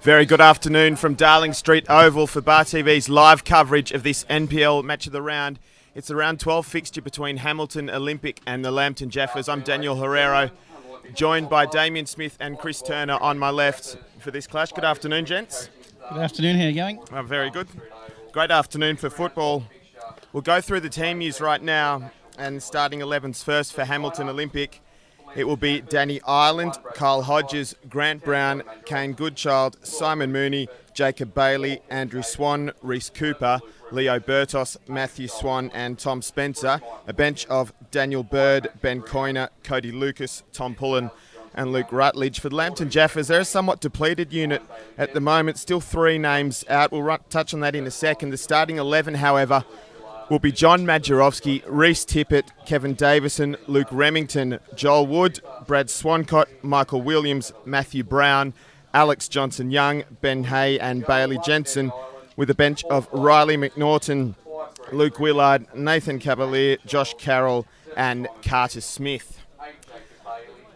Very good afternoon from Darling Street Oval for Bar TV's live coverage of this NPL Match of the Round. It's the round 12 fixture between Hamilton Olympic and the Lambton Jaffas. I'm Daniel Herrero, joined by Damien Smith and Chris Turner on my left for this clash. Good afternoon, gents. Good afternoon, how are you going? Oh, very good. Great afternoon for football. We'll go through the team news right now, and starting 11s first for Hamilton Olympic. It will be Danny Ireland, Kyle Hodges, Grant Brown, Kane Goodchild, Simon Mooney, Jacob Bailey, Andrew Swan, Reese Cooper, Leo Bertos, Matthew Swan and Tom Spencer. A bench of Daniel Bird, Ben Coyner, Cody Lucas, Tom Pullen and Luke Rutledge. For the Lambton Jaffas, they're a somewhat depleted unit at the moment. Still 3 names out. We'll touch on that in a second. The starting 11, however, will be John Majerowski, Reese Tippett, Kevin Davison, Luke Remington, Joel Wood, Brad Swancott, Michael Williams, Matthew Brown, Alex Johnson-Young, Ben Hay and Bailey Jensen, with a bench of Riley McNaughton, Luke Willard, Nathan Cavalier, Josh Carroll and Carter Smith.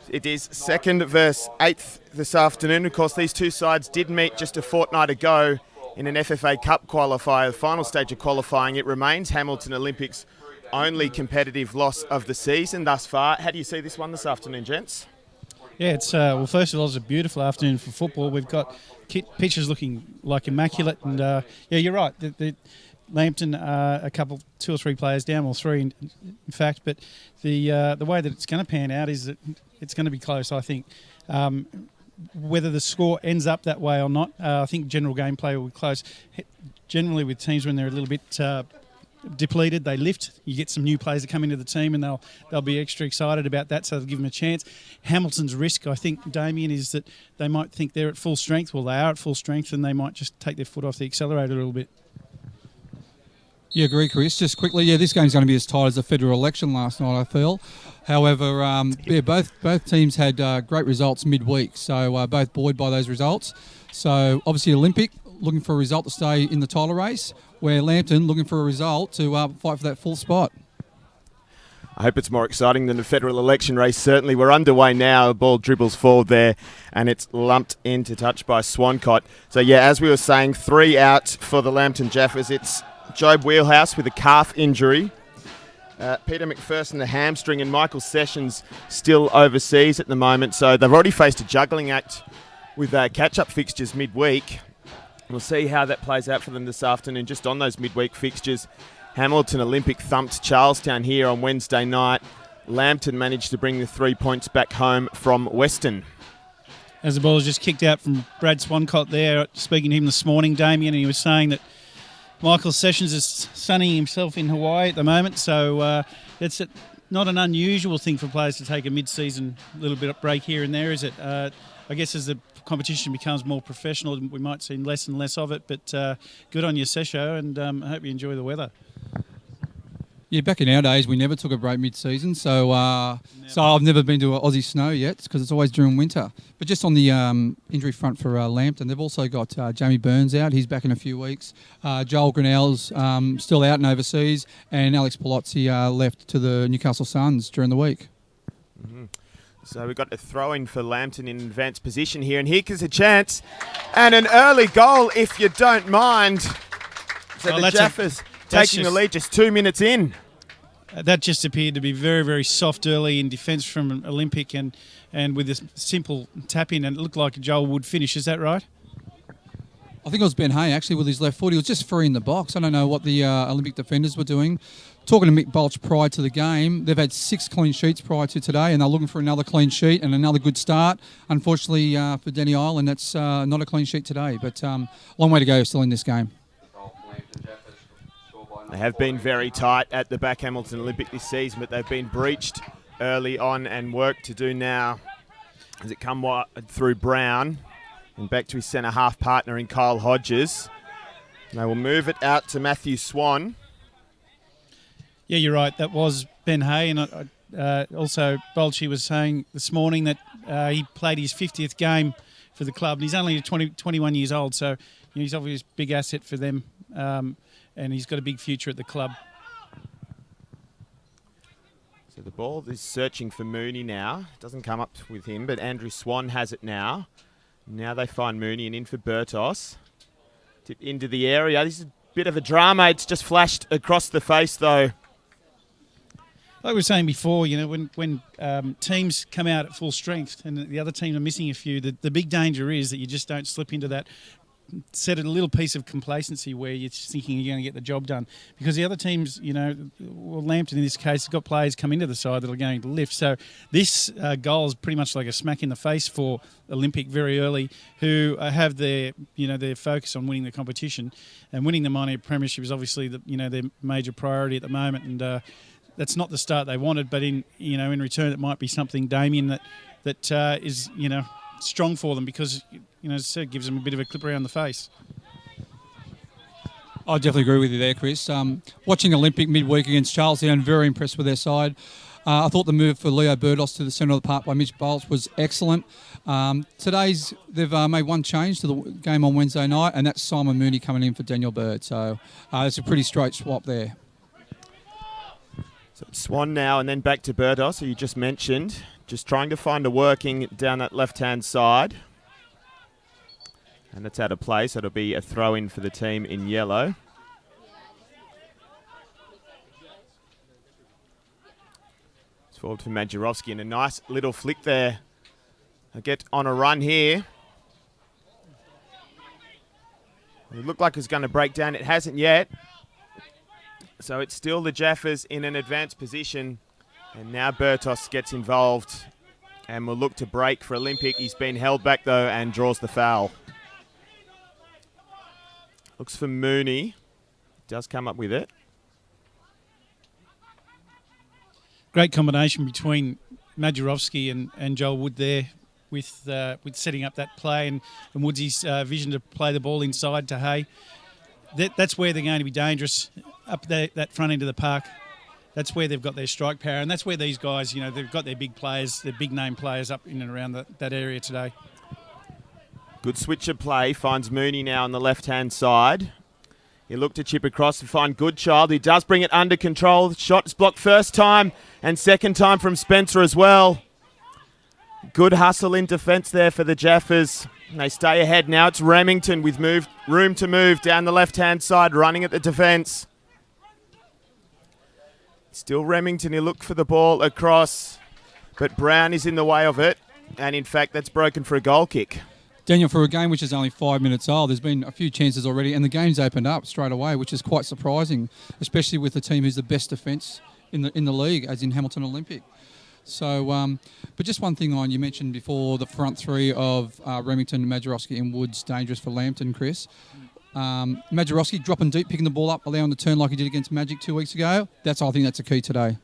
It is 2nd versus 8th this afternoon. Of course, these two sides did meet just a fortnight ago in an FFA Cup qualifier, the final stage of qualifying. It remains Hamilton Olympic's only competitive loss of the season thus far. How do you see this one this afternoon, gents? Yeah, it's well, first of all, it's a beautiful afternoon for football. We've got pitches looking like immaculate, and yeah, you're right. The Lambton a couple, 2 or 3 players down, or 3 in fact, but the way that it's going to pan out is that it's going to be close, I think. Whether the score ends up that way or not, I think general gameplay will be close. Generally with teams when they're a little bit depleted, they lift. You get some new players that come into the team and they'll be extra excited about that, so they'll give them a chance. Hamilton's risk, I think, Damien, is that they might think they're at full strength. Well, they are at full strength and they might just take their foot off the accelerator a little bit. Yeah, agree, Chris. Just quickly, this game's going to be as tight as the federal election last night, I feel. However, both teams had great results midweek, so both buoyed by those results. So obviously Olympic looking for a result to stay in the title race, where Lambton looking for a result to fight for that full spot. I hope it's more exciting than the federal election race. Certainly, we're underway now. The ball dribbles forward there, and it's lumped into touch by Swancott. So yeah, as we were saying, 3 out for the Lambton Jaffas. It's Job Wheelhouse with a calf injury, Peter McPherson the hamstring, and Michael Sessions still overseas at the moment. So they've already faced a juggling act with catch-up fixtures midweek. We'll see how that plays out for them this afternoon. Just on those midweek fixtures, Hamilton Olympic thumped Charlestown here on Wednesday night. Lambton managed to bring the 3 points back home from Western. As the ball was just kicked out from Brad Swancott there, speaking to him this morning, Damien, and he was saying that Michael Sessions is sunning himself in Hawaii at the moment, so it's not an unusual thing for players to take a mid-season little bit of break here and there, is it? I guess as the competition becomes more professional, we might see less and less of it, but good on you, Sesho, and I hope you enjoy the weather. Yeah, back in our days, we never took a break mid-season, so I've never been to an Aussie snow yet because it's always during winter. But just on the injury front for Lambton, they've also got Jamie Burns out. He's back in a few weeks. Joel Grinnell's still out and overseas, and Alex Palozzi left to the Newcastle Suns during the week. Mm-hmm. So we've got a throw-in for Lambton in advanced position here, and here comes a chance, and an early goal, if you don't mind. So the Jaffas taking the lead just 2 minutes in. That just appeared to be very, very soft early in defence from Olympic, and with a simple tap-in, and it looked like Joel Wood finish. Is that right? I think it was Ben Hay, actually, with his left foot. He was just free in the box. I don't know what the Olympic defenders were doing. Talking to Mick Balch prior to the game, they've had 6 clean sheets prior to today, and they're looking for another clean sheet and another good start. Unfortunately for Danny Ireland, that's not a clean sheet today, but long way to go still in this game. They have been very tight at the back, Hamilton Olympic, this season, but they've been breached early on, and work to do now as it come wide through Brown and back to his centre-half partner in Kyle Hodges. They will move it out to Matthew Swan. Yeah, you're right. That was Ben Hay, and also Bolchi was saying this morning that he played his 50th game for the club, and he's only 21 years old, so he's obviously a big asset for them. And he's got a big future at the club. So the ball is searching for Mooney now. It doesn't come up with him, but Andrew Swan has it now. Now they find Mooney and in for Bertos. Tip into the area. This is a bit of a drama. It's just flashed across the face, though. Like we were saying before, you know, when teams come out at full strength and the other team are missing a few, the big danger is that you just don't slip into that, set a little piece of complacency where you're just thinking you're going to get the job done. Because the other teams, you know, well, Lambton in this case, has got players come into the side that are going to lift. So this goal is pretty much like a smack in the face for Olympic very early, who have their focus on winning the competition, and winning the minor premiership is obviously their major priority at the moment. And that's not the start they wanted, but in return it might be something, Damien, that is strong for them, because as I said, gives them a bit of a clip around the face. I definitely agree with you there, Chris. Watching Olympic midweek against Charlestown, very impressed with their side. I thought the move for Leo Burdos to the centre of the park by Mitch Bowles was excellent. They've made one change to the game on Wednesday night, and that's Simon Mooney coming in for Daniel Bird. So it's a pretty straight swap there. So it's Swan now, and then back to Burdos, who you just mentioned. Just trying to find a working down that left-hand side. And it's out of play, so it'll be a throw-in for the team in yellow. It's forward for Majerowski, and a nice little flick there. They'll get on a run here. It looked like it was going to break down. It hasn't yet. So it's still the Jaffas in an advanced position. And now Bertos gets involved and will look to break for Olympic. He's been held back, though, and draws the foul. Looks for Mooney. Does come up with it. Great combination between Majerowski and Joel Wood there with setting up that play, and Woodsy's vision to play the ball inside to Hay. That's where they're going to be dangerous, up that front end of the park. That's where they've got their strike power, and that's where these guys, they've got their big players, their big name players up in and around that area today. Good switch of play, finds Mooney now on the left-hand side. He looked to chip across to find Goodchild. He does bring it under control. The shot is blocked first time and second time from Spencer as well. Good hustle in defence there for the Jaffas. They stay ahead now. It's Remington with room to move down the left-hand side, running at the defence. Still Remington, he looked for the ball across, but Brown is in the way of it. And in fact, that's broken for a goal kick. Daniel, for a game which is only 5 minutes old, there's been a few chances already, and the game's opened up straight away, which is quite surprising, especially with the team who's the best defence in the league, as in Hamilton Olympic. So, but just one thing you mentioned before, the front three of Remington, Majerowski and Woods, dangerous for Lambton, Chris. Majerowski dropping deep, picking the ball up, allowing the turn like he did against Magic 2 weeks ago. I think that's a key today.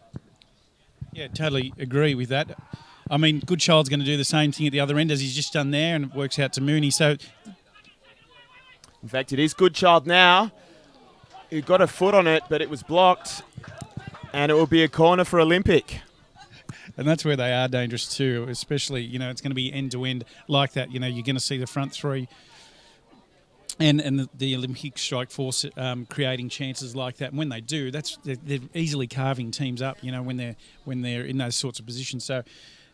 Yeah, totally agree with that. I mean, Goodchild's going to do the same thing at the other end as he's just done there, and it works out to Mooney. So, in fact, it is Goodchild now. He got a foot on it, but it was blocked, and it will be a corner for Olympic. And that's where they are dangerous too, especially, it's going to be end-to-end like that. You're going to see the front three and the Olympic strike force creating chances like that. And when they do, they're easily carving teams up, when they're in those sorts of positions. So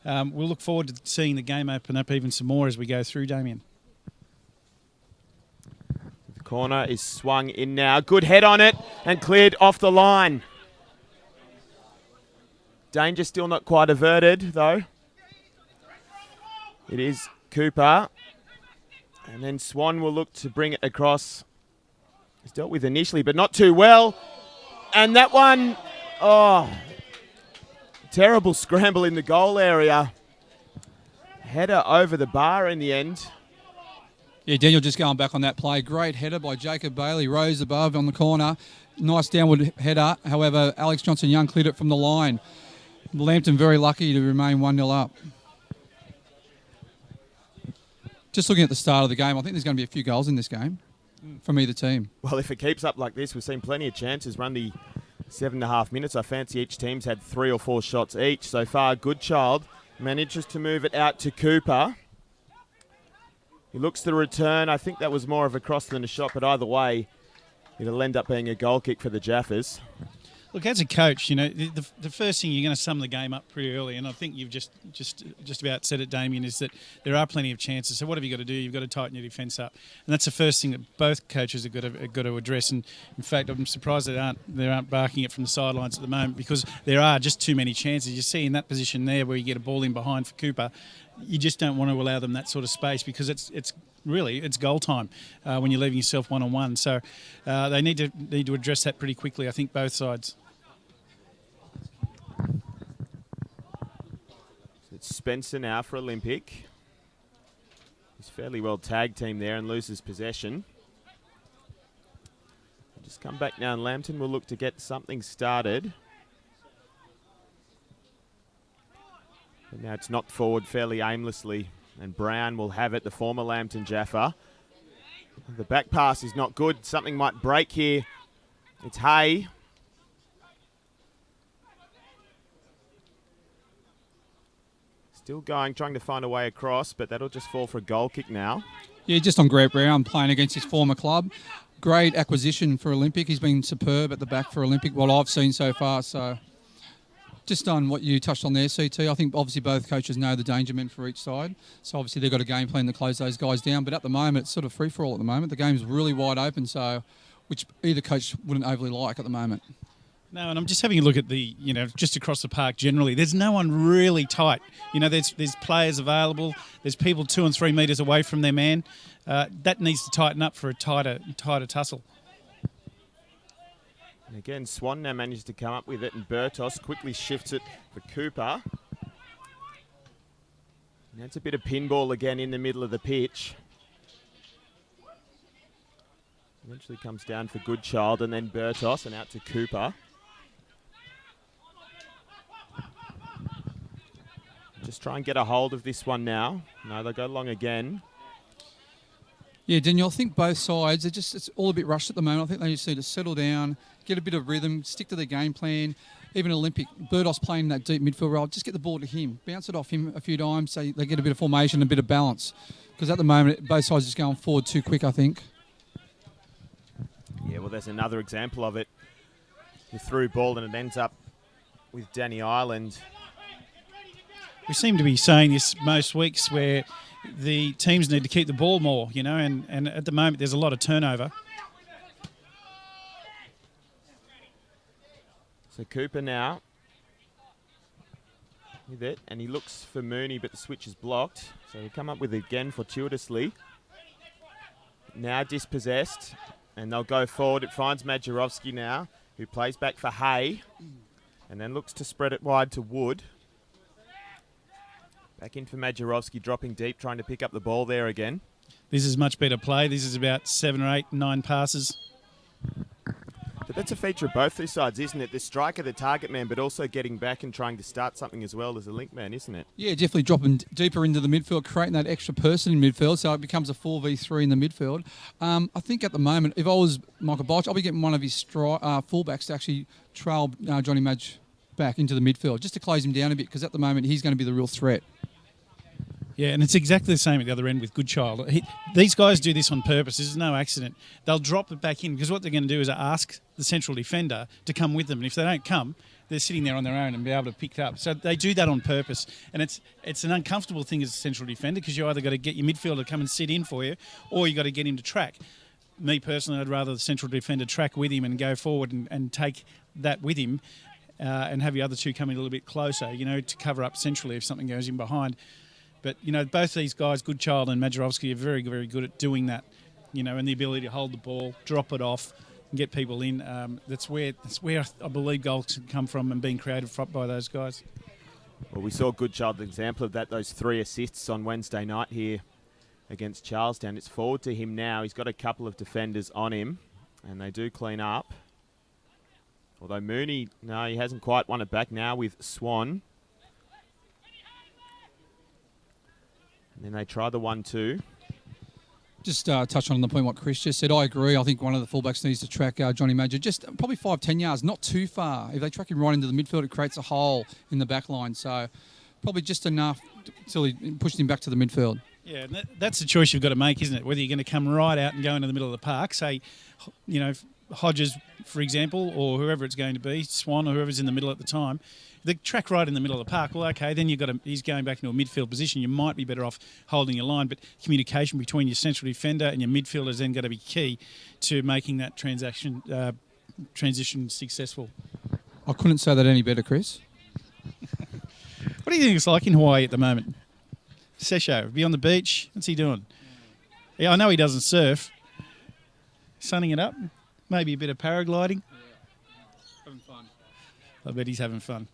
we'll look forward to seeing the game open up even some more as we go through, Damien. The corner is swung in now. Good head on it and cleared off the line. Danger still not quite averted, though. It is Cooper. And then Swan will look to bring it across. He's dealt with initially, but not too well. And that one, terrible scramble in the goal area. Header over the bar in the end. Yeah, Daniel just going back on that play. Great header by Jacob Bailey. Rose above on the corner. Nice downward header. However, Alex Johnson-Young cleared it from the line. Lambton very lucky to remain 1-0 up. Just looking at the start of the game, I think there's going to be a few goals in this game from either team. Well, if it keeps up like this, we've seen plenty of chances. Run the 7.5 minutes. I fancy each team's had 3 or 4 shots each. So far, Goodchild manages to move it out to Cooper. He looks to return. I think that was more of a cross than a shot, but either way, it'll end up being a goal kick for the Jaffas. Look, as a coach, the first thing, you're going to sum the game up pretty early, and I think you've just about said it, Damien, is that there are plenty of chances. So what have you got to do? You've got to tighten your defence up, and that's the first thing that both coaches have got to address. And in fact, I'm surprised they aren't barking it from the sidelines at the moment, because there are just too many chances. You see in that position there where you get a ball in behind for Cooper, you just don't want to allow them that sort of space, because it's goal time when you're leaving yourself one-on-one. So they need to address that pretty quickly, I think, both sides. It's Spencer now for Olympic. He's fairly well tag team there and loses possession. Just come back now, and Lambton will look to get something started. But now it's knocked forward fairly aimlessly, and Brown will have it, the former Lambton Jaffa. The back pass is not good. Something might break here. It's Hay. Still going, trying to find a way across, but that'll just fall for a goal kick now. Yeah, just on Grant Brown playing against his former club. Great acquisition for Olympic. He's been superb at the back for Olympic, what I've seen so far. So just on what you touched on there, CT, I think obviously both coaches know the danger men for each side. So obviously they've got a game plan to close those guys down. But at the moment, it's sort of free-for-all at the moment. The game's really wide open, so which either coach wouldn't overly like at the moment. No, and I'm just having a look at just across the park generally. There's no one really tight. There's players available. There's people 2 and 3 metres away from their man. That needs to tighten up for a tighter tussle. And again, Swan now manages to come up with it, and Bertos quickly shifts it for Cooper. And that's a bit of pinball again in the middle of the pitch. Eventually comes down for Goodchild, and then Bertos, and out to Cooper. Just try and get a hold of this one now. No, they'll go long again. Yeah, Daniel, I think both sides, it's all a bit rushed at the moment. I think they just need to settle down, get a bit of rhythm, stick to their game plan. Even Olympic, Bertos playing that deep midfield role, just get the ball to him, bounce it off him a few times so they get a bit of formation and a bit of balance. Because at the moment, both sides are just going forward too quick, I think. Yeah, well, there's another example of it. The through ball, and it ends up with Danny Ireland. We seem to be saying this most weeks, where the teams need to keep the ball more, and at the moment there's a lot of turnover. So Cooper now with it, and he looks for Mooney, but the switch is blocked. So he'll come up with it again fortuitously. Now dispossessed, and they'll go forward. It finds Majerovski now, who plays back for Hay, and then looks to spread it wide to Wood. Back in for Majerovski, dropping deep, trying to pick up the ball there again. This is much better play. This is about 7 or 8, 9 passes. But that's a feature of both these sides, isn't it? The striker, the target man, but also getting back and trying to start something as well as a link man, isn't it? Yeah, definitely dropping deeper into the midfield, creating that extra person in midfield, so it becomes a 4v3 in the midfield. I think at the moment, if I was Michael Bosch, I'll be getting one of his fullbacks to actually trail Johnny Madge back into the midfield, just to close him down a bit, because at the moment he's going to be the real threat. Yeah, and it's exactly the same at the other end with Goodchild. These guys do this on purpose. This is no accident. They'll drop it back in, because what they're going to do is ask the central defender to come with them. And if they don't come, they're sitting there on their own and be able to pick it up. So they do that on purpose. And it's an uncomfortable thing as a central defender, because you either got to get your midfielder to come and sit in for you, or you got to get him to track. Me personally, I'd rather the central defender track with him and go forward and take that with him, and have the other two come in a little bit closer, to cover up centrally if something goes in behind. But, both these guys, Goodchild and Majerovski, are very, very good at doing that, and the ability to hold the ball, drop it off, and get people in. That's where I believe goals can come from, and being created by those guys. Well, we saw Goodchild, an example of that, those 3 assists on Wednesday night here against Charlestown. It's forward to him now. He's got a couple of defenders on him, and they do clean up. Although Mooney, no, he hasn't quite won it back now with Swan. And then they try the 1-2. Just touch on the point what Chris just said. I agree. I think one of the fullbacks needs to track Johnny Major. Just probably 5-10 yards, not too far. If they track him right into the midfield, it creates a hole in the back line. So probably just enough until he pushed him back to the midfield. Yeah, and that's the choice you've got to make, isn't it? Whether you're going to come right out and go into the middle of the park, say, Hodges, for example, or whoever it's going to be, Swan or whoever's in the middle at the time, the track right in the middle of the park, well, okay, then he's going back into a midfield position. You might be better off holding your line, but communication between your central defender and your midfielder is then going to be key to making that transition successful. I couldn't say that any better, Chris. What do you think it's like in Hawaii at the moment? Sesho, be on the beach. What's he doing? Yeah, I know he doesn't surf. Sunning it up. Maybe a bit of paragliding. Having fun. I bet he's having fun.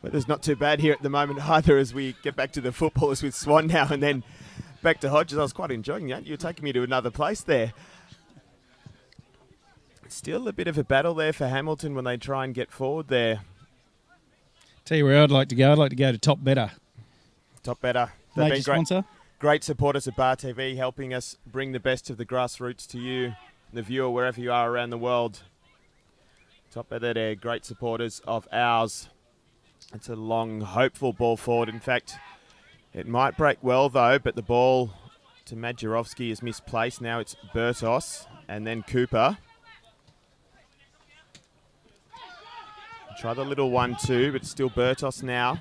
Weather's not too bad here at the moment either as we get back to the footballers with Swan now and then back to Hodges. I was quite enjoying that. You were taking me to another place there. Still a bit of a battle there for Hamilton when they try and get forward there. Tell you where I'd like to go. I'd like to go to Top Better. Top Better. They've Major been great, sponsor. great supporters of Bar TV, helping us bring the best of the grassroots to you, the viewer, wherever you are around the world. Top Better, they're great supporters of ours. It's a long, hopeful ball forward. In fact, it might break well, though, but the ball to Madjurovski is misplaced. Now it's Bertos and then Cooper. Try the little 1-2, but it's still Bertos now.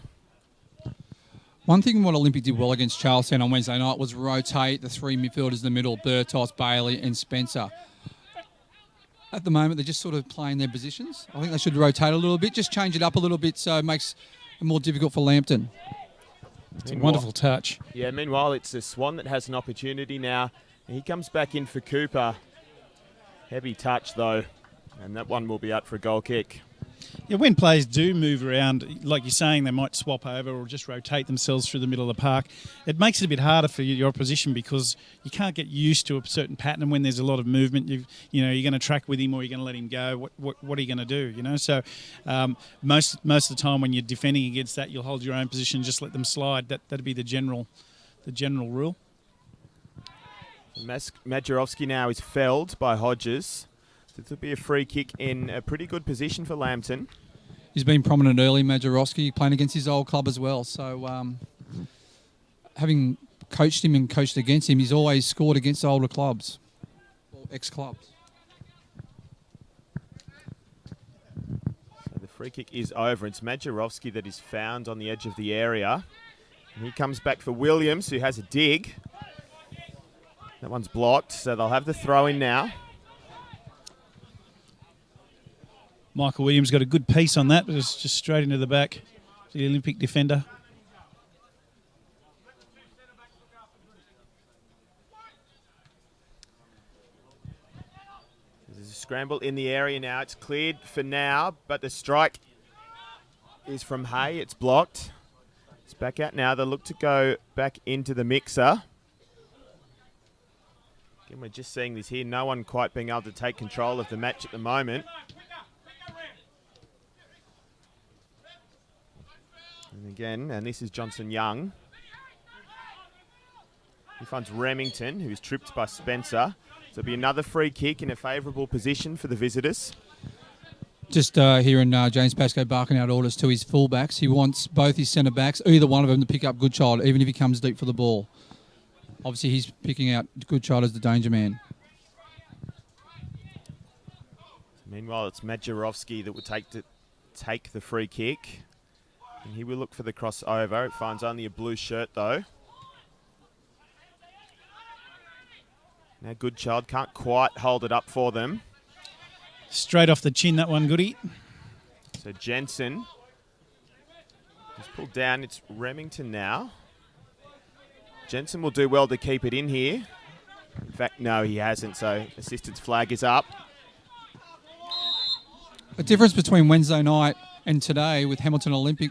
One thing what Olympic did well against Charlestown on Wednesday night was rotate the three midfielders in the middle, Bertos, Bailey and Spencer. At the moment, they're just sort of playing their positions. I think they should rotate a little bit, just change it up a little bit so it makes it more difficult for Lambton. It's a wonderful touch. Yeah, meanwhile, it's the Swan that has an opportunity now. He comes back in for Cooper. Heavy touch, though, and that one will be out for a goal kick. Yeah, when players do move around, like you're saying, they might swap over or just rotate themselves through the middle of the park. It makes it a bit harder for your opposition because you can't get used to a certain pattern. And when there's a lot of movement, you're going to track with him or you're going to let him go. What are you going to do? So most of the time when you're defending against that, you'll hold your own position, just let them slide. That'd be the general rule. Madjurovski now is felled by Hodges. This will be a free kick in a pretty good position for Lambton. He's been prominent early, Madjurovski, playing against his old club as well. So having coached him and coached against him, he's always scored against older clubs or ex-clubs. So the free kick is over. It's Madjurovski that is found on the edge of the area. And he comes back for Williams, who has a dig. That one's blocked, so they'll have the throw in now. Michael Williams got a good piece on that, but it's just straight into the back. The Olympic defender. There's a scramble in the area now. It's cleared for now, but the strike is from Hay. It's blocked. It's back out now. They look to go back into the mixer. Again, we're just seeing this here. No one quite being able to take control of the match at the moment. And again, and this is Johnson Young. He finds Remington, who is tripped by Spencer. So it'll be another free kick in a favourable position for the visitors. Just hearing James Pascoe barking out orders to his fullbacks. He wants both his centre-backs, either one of them, to pick up Goodchild, even if he comes deep for the ball. Obviously, he's picking out Goodchild as the danger man. Meanwhile, it's Madjurovski that will take the free kick. And he will look for the crossover. It finds only a blue shirt, though. Now Goodchild can't quite hold it up for them. Straight off the chin, that one, Goody. So Jensen is pulled down. It's Remington now. Jensen will do well to keep it in here. In fact, no, he hasn't, so assistance flag is up. The difference between Wednesday night and today with Hamilton Olympic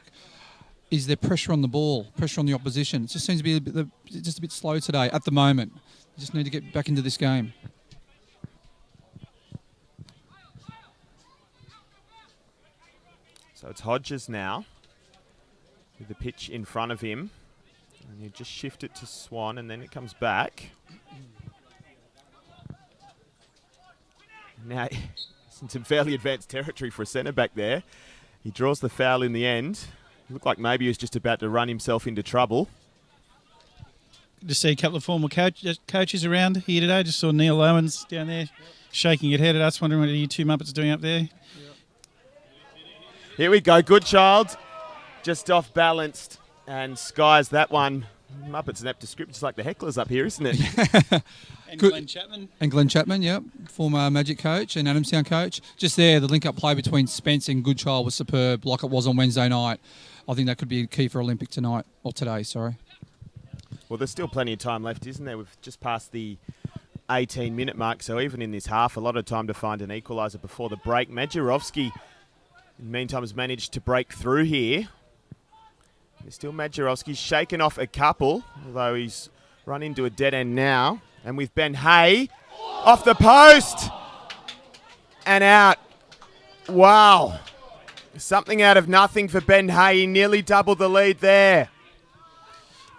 is their pressure on the ball, pressure on the opposition. It just seems to be just a bit slow today at the moment. You just need to get back into this game. So it's Hodges now with the pitch in front of him. And you just shift it to Swan and then it comes back. Now, it's in some fairly advanced territory for a centre-back there. He draws the foul in the end. It looked like maybe he was just about to run himself into trouble. Good to see a couple of former coaches around here today. Just saw Neil Owens down there shaking your head at us, wondering what are you two Muppets doing up there? Here we go. Good child. Just off balanced and skies that one. Muppets and apt description, just like the hecklers up here, isn't it? And Good. Glenn Chapman. And Glenn Chapman, yep, former Magic coach and Adamstown coach. Just there, the link-up play between Spence and Goodchild was superb, like it was on Wednesday night. I think that could be key for Olympic tonight, or today, sorry. Well, there's still plenty of time left, isn't there? We've just passed the 18-minute mark, so even in this half, a lot of time to find an equaliser before the break. Majerovski, in the meantime, has managed to break through here. There's still Majerovski's shaken off a couple, although he's run into a dead end now. And with Ben Hay off the post and out. Wow. Something out of nothing for Ben Hay. He nearly doubled the lead there.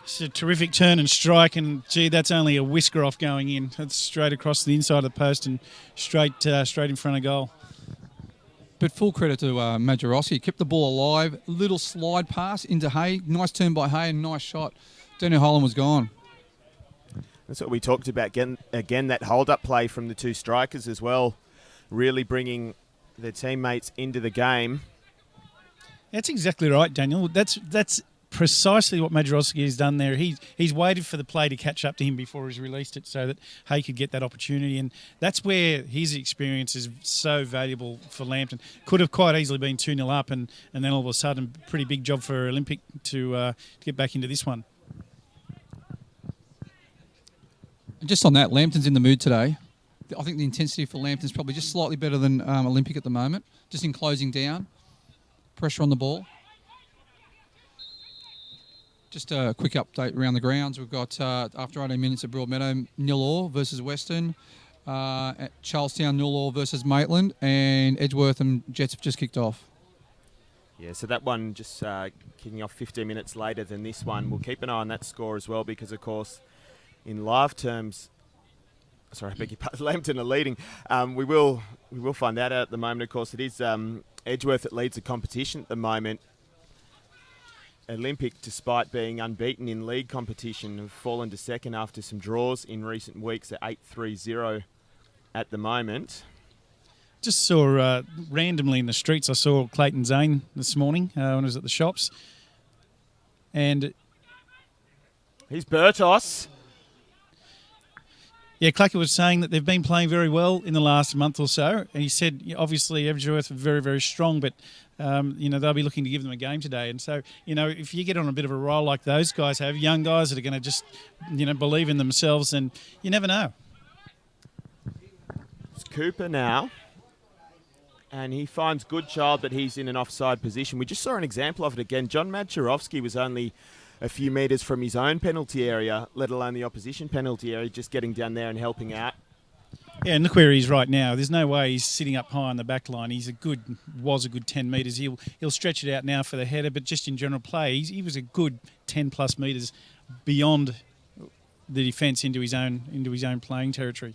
It's a terrific turn and strike, and gee, that's only a whisker off going in. That's straight across the inside of the post and straight in front of goal. But full credit to Majerovski. Kept the ball alive. Little slide pass into Hay. Nice turn by Hay and nice shot. Daniel Holland was gone. That's what we talked about. Again, that hold-up play from the two strikers as well, really bringing their teammates into the game. That's exactly right, Daniel. That's precisely what Majerovski has done there. He's waited for the play to catch up to him before he's released it so that Hay could get that opportunity, and that's where his experience is so valuable for Lambton. Could have quite easily been 2-0 up, and then all of a sudden, pretty big job for Olympic to get back into this one. And just on that, Lambton's in the mood today. I think the intensity for Lambton's probably just slightly better than Olympic at the moment, just in closing down, pressure on the ball. Just a quick update around the grounds. We've got, after 18 minutes at Broadmeadow, 0-0 versus Western. At Charlestown, 0-0 versus Maitland. And Edgeworth and Jets have just kicked off. Yeah, so that one just kicking off 15 minutes later than this one. We'll keep an eye on that score as well because, of course, in live terms, sorry, I beg your pardon, Lambton are leading. We will find that out at the moment. Of course, it is Edgeworth that leads the competition at the moment. Olympic, despite being unbeaten in league competition, have fallen to second after some draws in recent weeks at 8-3-0 at the moment. Just saw randomly in the streets, I saw Clayton Zane this morning when I was at the shops. And he's Bertos. Yeah, Clacker was saying that they've been playing very well in the last month or so. And he said, obviously, Edgeworth are very, very strong, but, they'll be looking to give them a game today. And so, if you get on a bit of a roll like those guys have, young guys that are going to just, believe in themselves, and you never know. It's Cooper now. And he finds Goodchild, but he's in an offside position. We just saw an example of it again. John Majerovski was only a few metres from his own penalty area, let alone the opposition penalty area, just getting down there and helping out. Yeah, and look where he's right now. There's no way he's sitting up high on the back line. Was a good 10 metres. He'll stretch it out now for the header, but just in general play, he was a good 10 plus metres beyond the defence into his own playing territory.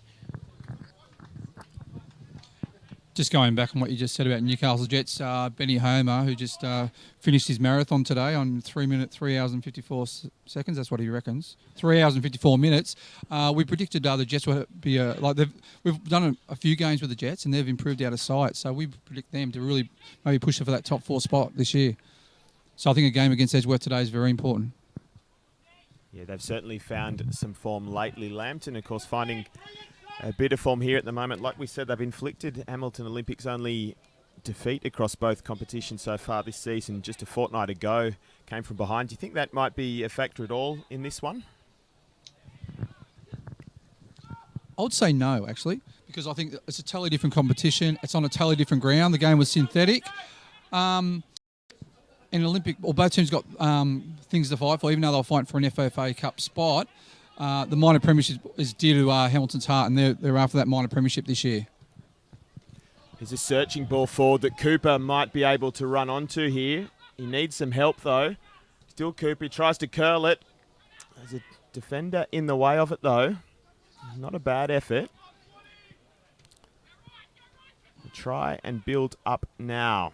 Just going back on what you just said about Newcastle Jets, Benny Homer, who just finished his marathon today on 3 hours and 54 seconds. That's what he reckons. 3 hours and 54 minutes. We predicted the Jets would be we've done a few games with the Jets and they've improved out of sight. So we predict them to really maybe push for that top 4 spot this year. So I think a game against Edgeworth today is very important. Yeah, they've certainly found some form lately. Lambton, of course, finding a bit of form here at the moment. Like we said, they've inflicted Hamilton Olympics only defeat across both competitions so far this season. Just a fortnight ago, came from behind. Do you think that might be a factor at all in this one? I would say no, actually, because I think it's a totally different competition. It's on a totally different ground. The game was synthetic. In Olympic, both teams got things to fight for, even though they'll fight for an FFA Cup spot. The minor premiership is dear to Hamilton's heart, and they're after that minor premiership this year. There's a searching ball forward that Cooper might be able to run onto here. He needs some help, though. Still Cooper. He tries to curl it. There's a defender in the way of it, though. Not a bad effort. Try and build up now.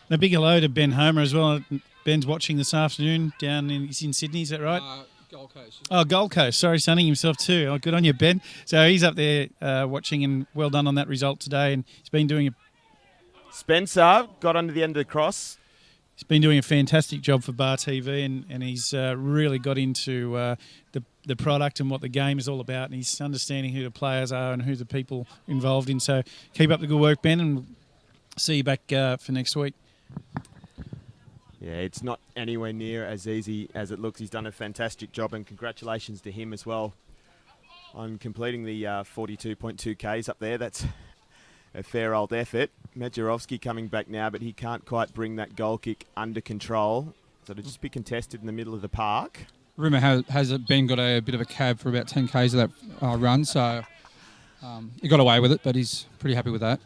A big hello to Ben Homer as well. Ben's watching this afternoon he's in Sydney, is that right? Gold Coast. Oh, Gold Coast. Sorry, sunning himself too. Oh, good on you, Ben. So he's up there watching, and well done on that result today. And he's been doing Spencer got under the end of the cross. He's been doing a fantastic job for Bar TV, and he's really got into the product and what the game is all about, and he's understanding who the players are and who the people involved in. So keep up the good work, Ben, and we'll see you back for next week. Yeah, it's not anywhere near as easy as it looks. He's done a fantastic job, and congratulations to him as well on completing the 42.2 Ks up there. That's a fair old effort. Medjurovski coming back now, but he can't quite bring that goal kick under control. So it'll just be contested in the middle of the park. Rumour has it Ben got a bit of a cab for about 10 Ks of that run, so he got away with it, but he's pretty happy with that.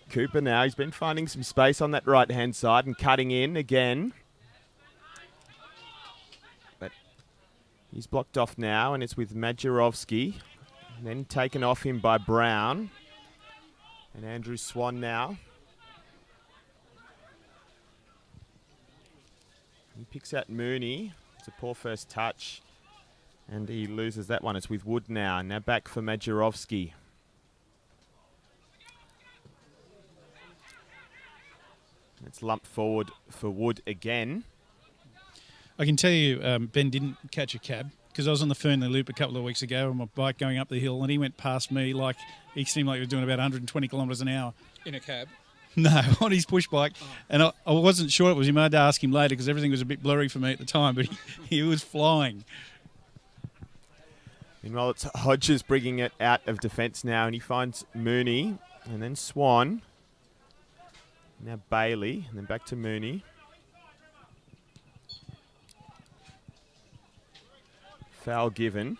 Cooper now, he's been finding some space on that right-hand side and cutting in again. But he's blocked off now, and it's with Medjurovski. Then taken off him by Brown. And Andrew Swan now. He picks out Mooney. It's a poor first touch. And he loses that one. It's with Wood now. Now back for Medjurovski. It's lumped forward for Wood again. I can tell you, Ben didn't catch a cab, because I was on the Fernley Loop a couple of weeks ago on my bike going up the hill, and he went past me like he seemed like he was doing about 120 kilometres an hour. In a cab? No, on his push bike. Oh. And I wasn't sure it was him. I had to ask him later because everything was a bit blurry for me at the time, but he was flying. Meanwhile, it's Hodges bringing it out of defence now, and he finds Mooney, and then Swan. Now Bailey, and then back to Mooney. Foul given.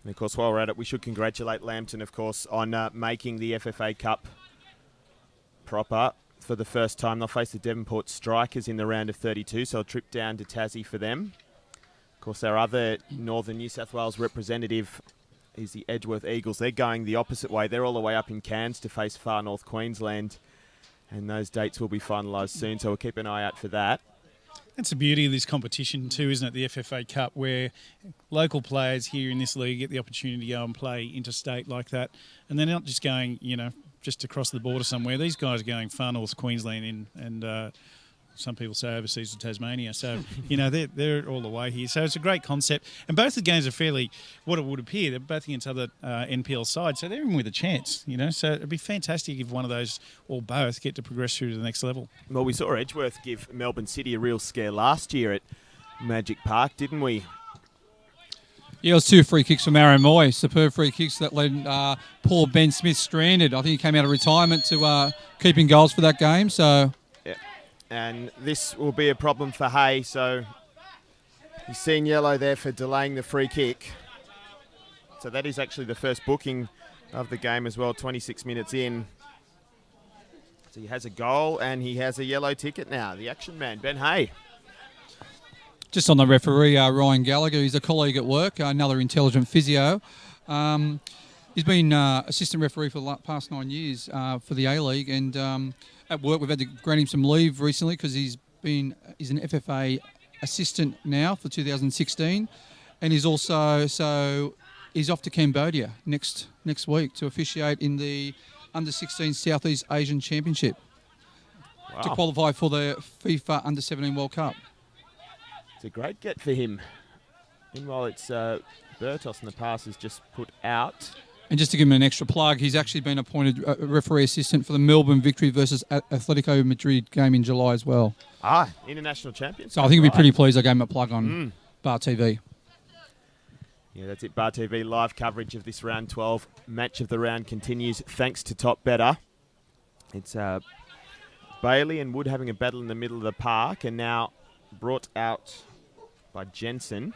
And of course, while we're at it, we should congratulate Lambton, of course, on making the FFA Cup proper for the first time. They'll face the Devonport Strikers in the round of 32, so a trip down to Tassie for them. Of course, our other Northern New South Wales representative is the Edgeworth Eagles. They're going the opposite way. They're all the way up in Cairns to face far north Queensland, and those dates will be finalised soon, so we'll keep an eye out for that. That's the beauty of this competition too, isn't it? The FFA Cup, where local players here in this league get the opportunity to go and play interstate like that. And they're not just going, just across the border somewhere. These guys are going far north Queensland and some people say overseas to Tasmania. So, they're all the way here. So it's a great concept. And both the games are fairly, what it would appear, they're both against other NPL sides. So they're in with a chance, So it'd be fantastic if one of those or both get to progress through to the next level. Well, we saw Edgeworth give Melbourne City a real scare last year at Magic Park, didn't we? Yeah, it was 2 free kicks from Aaron Moy. Superb free kicks that led poor Ben Smith stranded. I think he came out of retirement to keeping goals for that game. So... And this will be a problem for Hay, so he's seen yellow there for delaying the free kick. So that is actually the first booking of the game as well, 26 minutes in. So he has a goal and he has a yellow ticket now. The action man, Ben Hay. Just on the referee, Ryan Gallagher, he's a colleague at work, another intelligent physio. He's been assistant referee for the past 9 years for the A-League, and at work we've had to grant him some leave recently because he's an FFA assistant now for 2016, and he's also he's off to Cambodia next week to officiate in the Under-16 Southeast Asian Championship to qualify for the FIFA Under-17 World Cup. It's a great get for him. Meanwhile, it's Bertos in the pass is just put out. And just to give him an extra plug, he's actually been appointed referee assistant for the Melbourne Victory versus Atletico Madrid game in July as well. International champions. So I think he'll be pretty pleased I gave him a plug on Bar TV. Yeah, that's it. Bar TV live coverage of this round 12 match of the round continues thanks to Top Better. It's Bailey and Wood having a battle in the middle of the park, and now brought out by Jensen.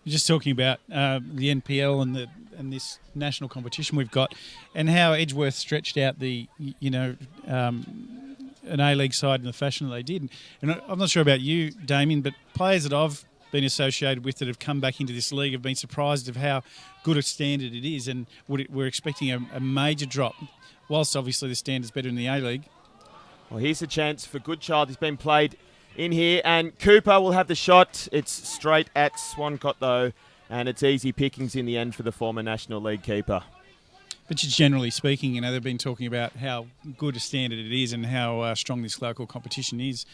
You're just talking about the NPL and this national competition we've got, and how Edgeworth stretched out the an A-League side in the fashion that they did. And I'm not sure about you, Damien, but players that I've been associated with that have come back into this league have been surprised of how good a standard it is, and we're expecting a major drop. Whilst obviously the standard's better in the A-League, Well, here's a chance for Goodchild. He's been played in here, and Cooper will have the shot. It's straight at Swancott, though, and it's easy pickings in the end for the former National League keeper. But just generally speaking, they've been talking about how good a standard it is and how strong this local competition is.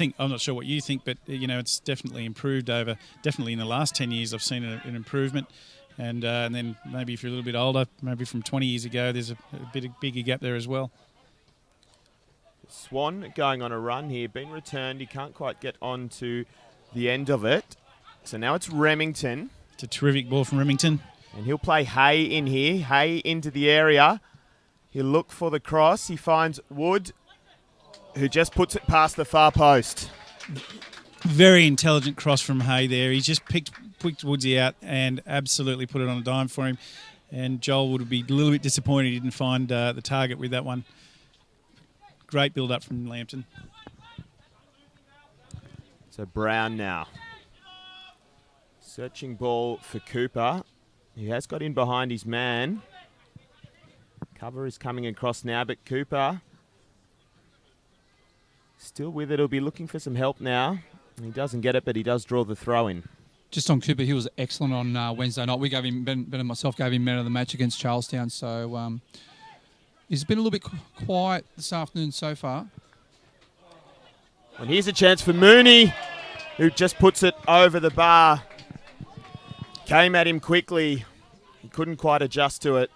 I'm not sure what you think, but it's definitely improved definitely in the last 10 years. I've seen an improvement, and then maybe if you're a little bit older, maybe from 20 years ago, there's a bigger gap there as well. Swan going on a run here, been returned. He can't quite get on to the end of it. So now it's Remington. It's a terrific ball from Remington. And he'll play Hay in here. Hay into the area. He'll look for the cross. He finds Wood, who just puts it past the far post. Very intelligent cross from Hay there. He just picked Woodsy out and absolutely put it on a dime for him. And Joel would be a little bit disappointed he didn't find the target with that one. Great build-up from Lambton. So Brown now. Searching ball for Cooper. He has got in behind his man. Cover is coming across now, but Cooper still with it. He'll be looking for some help now. He doesn't get it, but he does draw the throw in. Just on Cooper, he was excellent on Wednesday night. We gave him, Ben and myself gave him man of the match against Charlestown. So he's been a little bit quiet this afternoon so far. And here's a chance for Mooney, who just puts it over the bar. Came at him quickly. He couldn't quite adjust to it.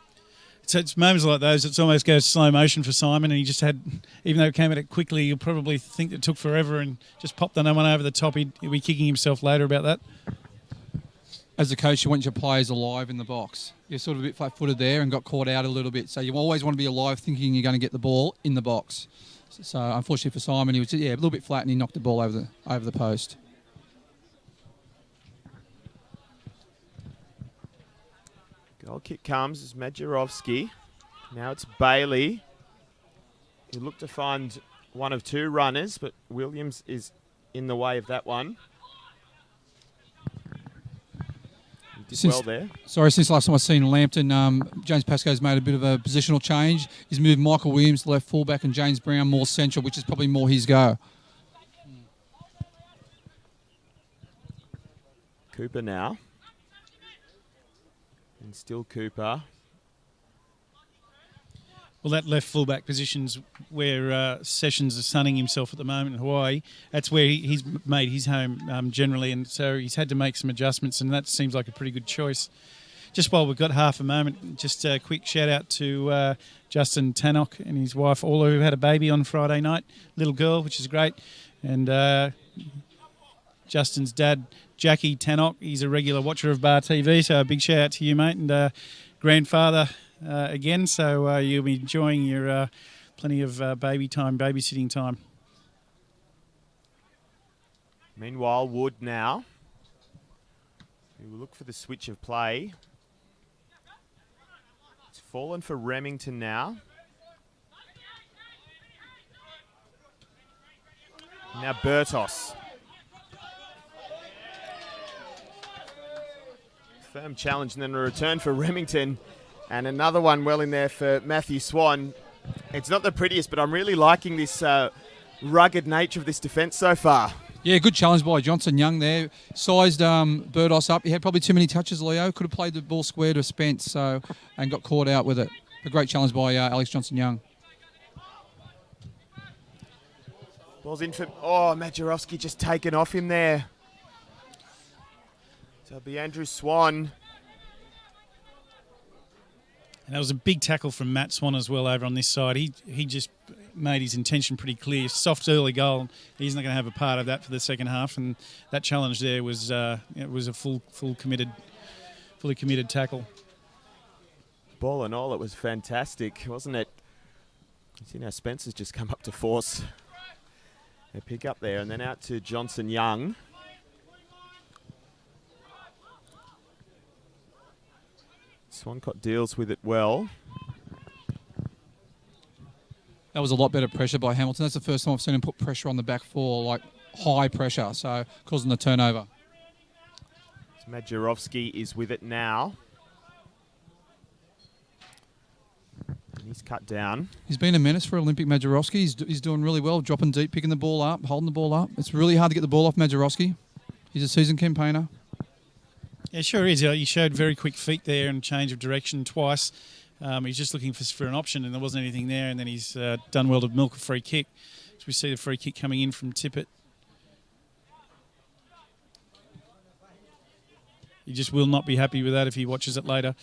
So it's moments like those, it's almost goes slow motion for Simon, and he just had, even though it came at it quickly, you'll probably think it took forever and just popped the one over the top. He'll be kicking himself later about that. As a coach, you want your players alive in the box. You're sort of a bit flat-footed there and got caught out a little bit. So you always want to be alive thinking you're going to get the ball in the box. So unfortunately for Simon, he was a little bit flat and he knocked the ball over the post. Goal kick comes as Majerovski. Now it's Bailey. He looked to find one of two runners, but Williams is in the way of that one. He did well there. Since last time I've seen Lambton, James Pascoe's made a bit of a positional change. He's moved Michael Williams to left fullback and James Brown more central, which is probably more his go. Cooper now. And still Cooper. Well, that left fullback position's where Sessions is sunning himself at the moment in Hawaii. That's where he's made his home generally, and so he's had to make some adjustments, and that seems like a pretty good choice. Just while we've got half a moment, just a quick shout out to Justin Tannock and his wife Orla, who had a baby on Friday night, little girl, which is great, and Justin's dad, Jackie Tannock, he's a regular watcher of Bar TV, so a big shout out to you, mate, and grandfather again, so you'll be enjoying your plenty of babysitting time. Meanwhile, Wood now. We will look for the switch of play. It's fallen for Remington now. Now Bertos. Firm challenge and then a return for Remington. And another one well in there for Matthew Swan. It's not the prettiest, but I'm really liking this rugged nature of this defence so far. Yeah, good challenge by Johnson Young there. Sized Burdos up. He had probably too many touches, Leo. Could have played the ball square to Spence and got caught out with it. A great challenge by Alex Johnson Young. Ball's in for... Oh, Majerovski just taken off him there. So it'll be Andrew Swan. And that was a big tackle from Matt Swan as well over on this side. He just made his intention pretty clear. Soft early goal. He's not going to have a part of that for the second half. And that challenge there was it was a fully committed tackle. Ball and all, it was fantastic, wasn't it? You see now Spencer's just come up to force a pick up there, and then out to Johnson Young. Swancott deals with it well. That was a lot better pressure by Hamilton. That's the first time I've seen him put pressure on the back four, like high pressure, so causing the turnover. Majerovski is with it now. And He's cut down. He's been a menace for Olympic Majerowski. He's doing really well, dropping deep, picking the ball up, holding the ball up. It's really hard to get the ball off Majerowski. He's a seasoned campaigner. Yeah, sure is. He showed very quick feet there and change of direction twice. He's just looking for an option, and there wasn't anything there, and then he's done well to milk a free kick. So we see the free kick coming in from Tippett. He just will not be happy with that if he watches it later.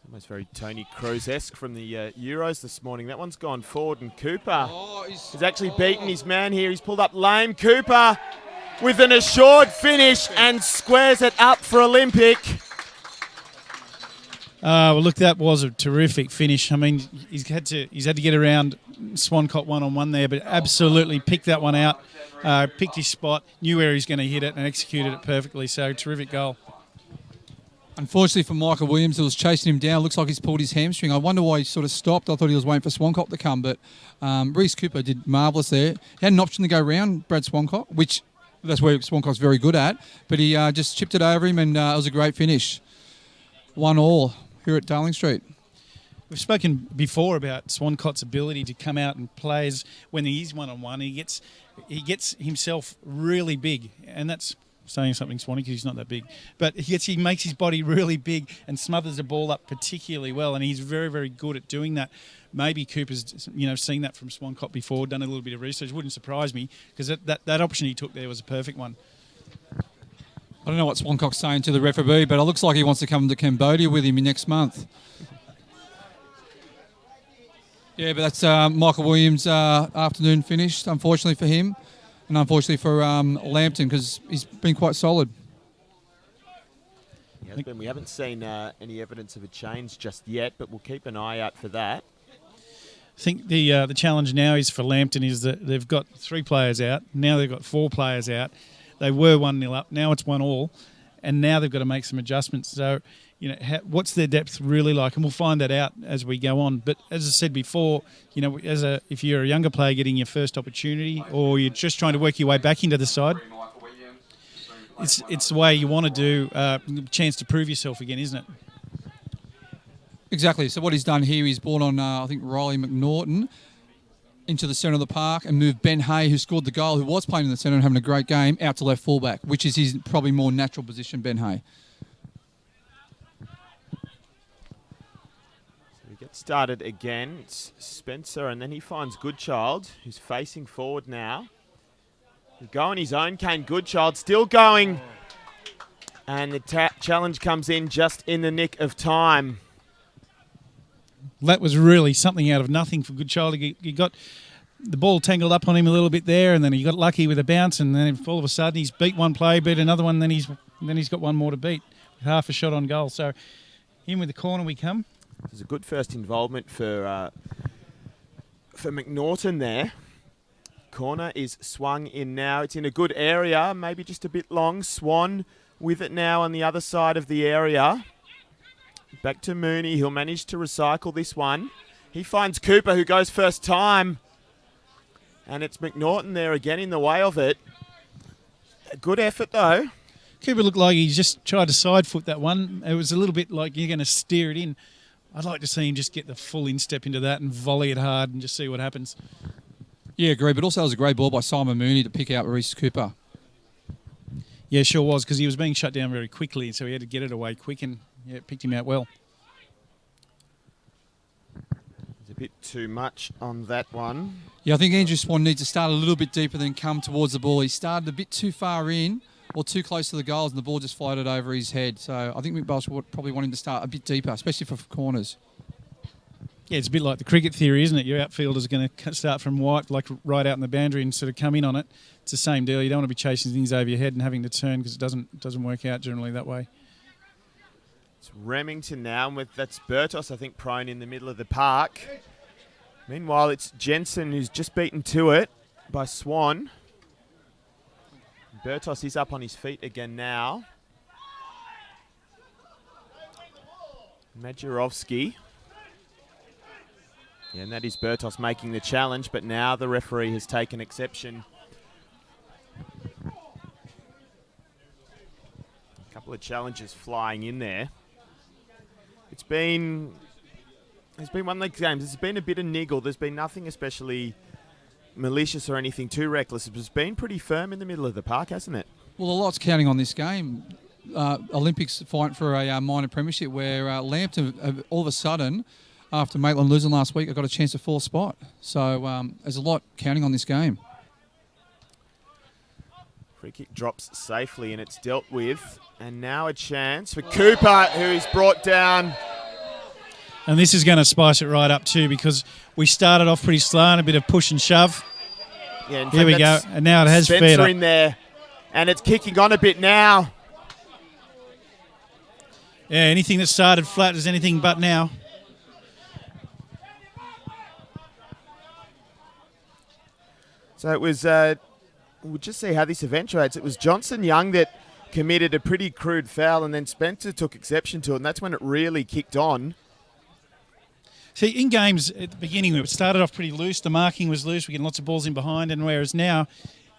Almost very Tony Kroos-esque from the Euros this morning. That one's gone forward, and Cooper has actually beaten his man here. He's pulled up lame. Cooper with an assured finish and squares it up for Olympic. Well, look, that was a terrific finish. I mean, he's had to get around Swancott one-on-one there, but absolutely picked that one out, picked his spot, knew where he's going to hit it, and executed it perfectly. So, terrific goal. Unfortunately for Michael Williams, who was chasing him down, looks like he's pulled his hamstring. I wonder why he sort of stopped. I thought he was waiting for Swancott to come, but Reece Cooper did marvellous there. He had an option to go round Brad Swancott, which that's where Swancott's very good at, but he just chipped it over him, and it was a great finish. 1-1 here at Darling Street. We've spoken before about Swancott's ability to come out and plays when he is one-on-one. He gets himself really big, and that's saying something, Swanee, because he's not that big. But he makes his body really big and smothers the ball up particularly well, and he's very, very good at doing that. Maybe Cooper's seen that from Swancott before, done a little bit of research. Wouldn't surprise me, because that option he took there was a perfect one. I don't know what Swancott's saying to the referee, but it looks like he wants to come to Cambodia with him next month. Yeah, but that's Michael Williams' afternoon finished, unfortunately for him, and unfortunately for Lambton, because he's been quite solid. We haven't seen any evidence of a change just yet, but we'll keep an eye out for that. I think the challenge now is for Lambton is that they've got 3 players out. Now they've got 4 players out. They were 1-0 up. Now it's 1-1, and now they've got to make some adjustments. So, what's their depth really like? And we'll find that out as we go on. But as I said before, if you're a younger player getting your first opportunity, or you're just trying to work your way back into the side, it's the way you want to do. Chance to prove yourself again, isn't it? Exactly. So what he's done here, he's brought on, I think, Riley McNaughton into the centre of the park and moved Ben Hay, who scored the goal, who was playing in the centre and having a great game, out to left fullback, which is his probably more natural position, Ben Hay. So we get started again. It's Spencer, and then he finds Goodchild, who's facing forward now. He'll go on his own. Kane Goodchild still going. And the challenge comes in just in the nick of time. That was really something out of nothing for Goodchild. He got the ball tangled up on him a little bit there, and then he got lucky with a bounce, and then all of a sudden he's beat one play, beat another one, then he's got one more to beat with half a shot on goal. So in with the corner we come. It was a good first involvement for McNaughton there. Corner is swung in now. It's in a good area, maybe just a bit long. Swan with it now on the other side of the area. Back to Mooney. He'll manage to recycle this one. He finds Cooper, who goes first time. And it's McNaughton there again in the way of it. A good effort, though. Cooper looked like he just tried to side foot that one. It was a little bit like you're going to steer it in. I'd like to see him just get the full instep into that and volley it hard and just see what happens. Yeah, agree. But also it was a great ball by Simon Mooney to pick out Reece Cooper. Yeah, sure was, because he was being shut down very quickly, and so he had to get it away quick, and it picked him out well. There's a bit too much on that one. Yeah, I think Andrew Swan needs to start a little bit deeper than come towards the ball. He started a bit too far in or too close to the goals, and the ball just floated over his head. So I think Mick Welsh would probably want him to start a bit deeper, especially for corners. Yeah, it's a bit like the cricket theory, isn't it? Your outfielder's going to start from wide, like right out in the boundary, and sort of come in on it. It's the same deal. You don't want to be chasing things over your head and having to turn, because it doesn't work out generally that way. It's Remington now, and that's Bertos, I think, prone in the middle of the park. Meanwhile, it's Jensen who's just beaten to it by Swan. Bertos is up on his feet again now. Majerowski. Yeah, and that is Bertos making the challenge, but now the referee has taken exception. A couple of challenges flying in there. It's been It's been one of those games. There's been a bit of niggle. There's been nothing especially malicious or anything too reckless. It's been pretty firm in the middle of the park, hasn't it? Well, a lot's counting on this game. Olympics fight for a minor premiership where Lambton, all of a sudden, after Maitland losing last week, I got a chance to fourth spot. So there's a lot counting on this game. Free kick drops safely and it's dealt with. And now a chance for Cooper, who is brought down. And this is going to spice it right up too, because we started off pretty slow and a bit of push and shove. Yeah, in Here we go. And now it has Spencer fed up. in there. And it's kicking on a bit now. Yeah, anything that started flat is anything but now. So it was, we'll just see how this eventuates. It was Johnson Young that committed a pretty crude foul, and then Spencer took exception to it, and that's when it really kicked on. See, in games at the beginning, it started off pretty loose. The marking was loose. We're getting lots of balls in behind, and whereas now,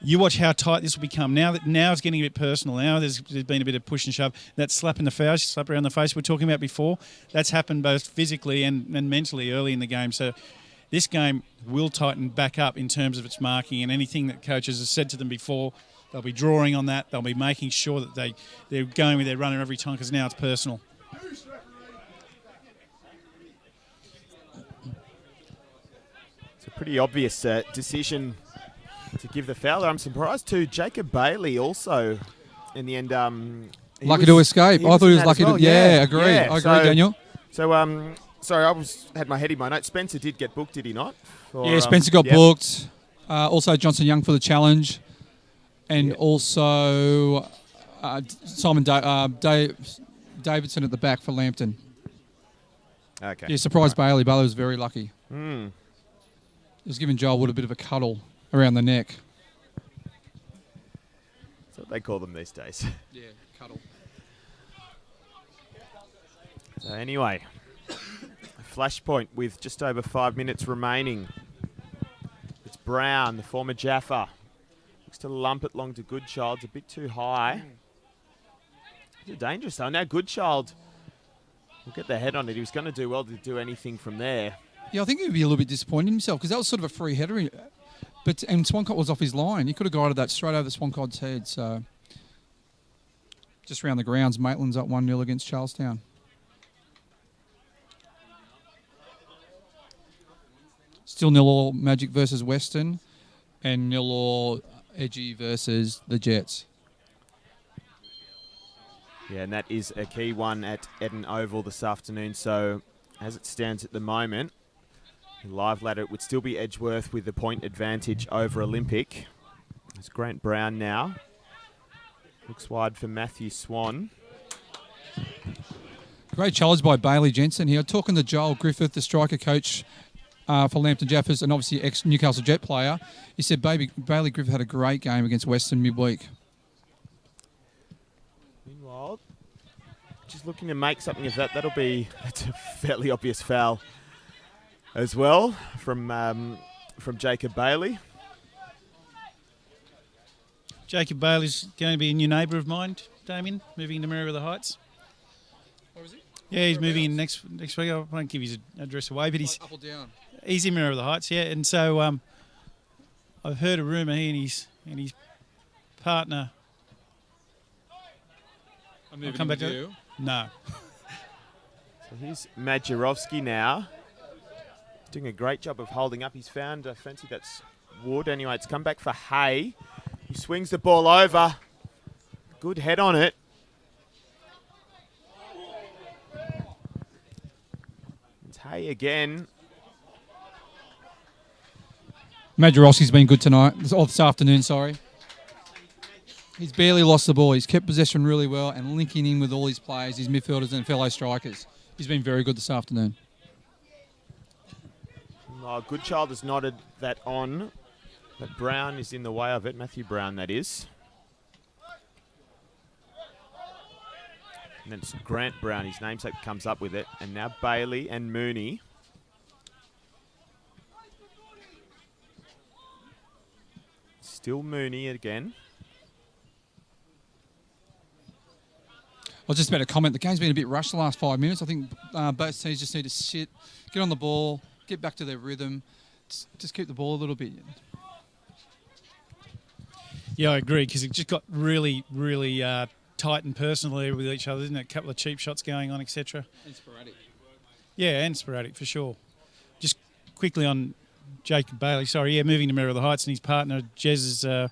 you watch how tight this will become. Now it's getting a bit personal. Now there's been a bit of push and shove. That slap in the face, slap around the face we were talking about before, that's happened both physically and mentally early in the game. So this game will tighten back up in terms of its marking, and anything that coaches have said to them before, they'll be drawing on that. They'll be making sure that they're going with their runner every time, because now it's personal. It's a pretty obvious decision to give the foul. I'm surprised too. Jacob Bailey also, in the end, lucky to escape. I thought he was lucky to. Yeah, agreed. Yeah. I agree, Daniel. So, sorry, I had my head in my notes. Spencer did get booked, did he not? Yeah, Spencer got booked. Also, Johnson Young for the challenge, and also Simon Davidson at the back for Lambton. Okay. Yeah, surprised Bailey. Bailey was very lucky. Hmm. He was giving Joel Wood a bit of a cuddle around the neck. That's what they call them these days. Yeah, cuddle. So anyway, flashpoint with just over 5 minutes remaining. It's Brown, the former Jaffa. Looks to lump it long to Goodchild. It's a bit too high. It's dangerous though. Now Goodchild will get the head on it. He was going to do well to do anything from there. Yeah, I think he'd be a little bit disappointed in himself, because that was sort of a free header. And Swancott was off his line. He could have guided that straight over Swancott's head. So just around the grounds, Maitland's up 1-0 against Charlestown. Still 0-0 Magic versus Western, and 0-0 Edgy versus the Jets. Yeah, and that is a key one at Eden Oval this afternoon. So as it stands at the moment, live ladder, it would still be Edgeworth with the point advantage over Olympic. It's Grant Brown now. Looks wide for Matthew Swan. Great challenge by Bailey Jensen here. Talking to Joel Griffith, the striker coach for Lambton Jaffas, and obviously ex-Newcastle Jet player. He said Bailey Griffith had a great game against Western midweek. Meanwhile, just looking to make something of that. That's a fairly obvious foul as well from Jacob Bailey. Jacob Bailey's going to be a new neighbour of mine, Damien, moving to Maryville Heights. What was he? Yeah, he's moving in next week. I won't give his address away, but Up or down? he's in Maryville Heights, yeah. And so I've heard a rumour he and his partner. I'm come back to you. No. So here's Majerowski now. He's doing a great job of holding up. He's found, I fancy that's Wood. Anyway, it's come back for Hay. He swings the ball over. Good head on it. It's Hay again. Majerowski's been good tonight, or this afternoon, sorry. He's barely lost the ball. He's kept possession really well and linking in with all his players, his midfielders and fellow strikers. He's been very good this afternoon. Oh, Goodchild has nodded that on, but Brown is in the way of it. Matthew Brown, that is. And then it's Grant Brown, his namesake, comes up with it. And now Bailey and Mooney. Still Mooney again. was just about to comment, the game's been a bit rushed the last 5 minutes. I think both teams just need to sit, get on the ball, get back to their rhythm, just keep the ball a little bit. Yeah, I agree, because it just got really, really tight and personal there with each other, isn't it? A couple of cheap shots going on, etc. And sporadic. Yeah, and sporadic, for sure. Just quickly on Jacob Bailey, moving to Merrill Heights, and his partner, Jez, is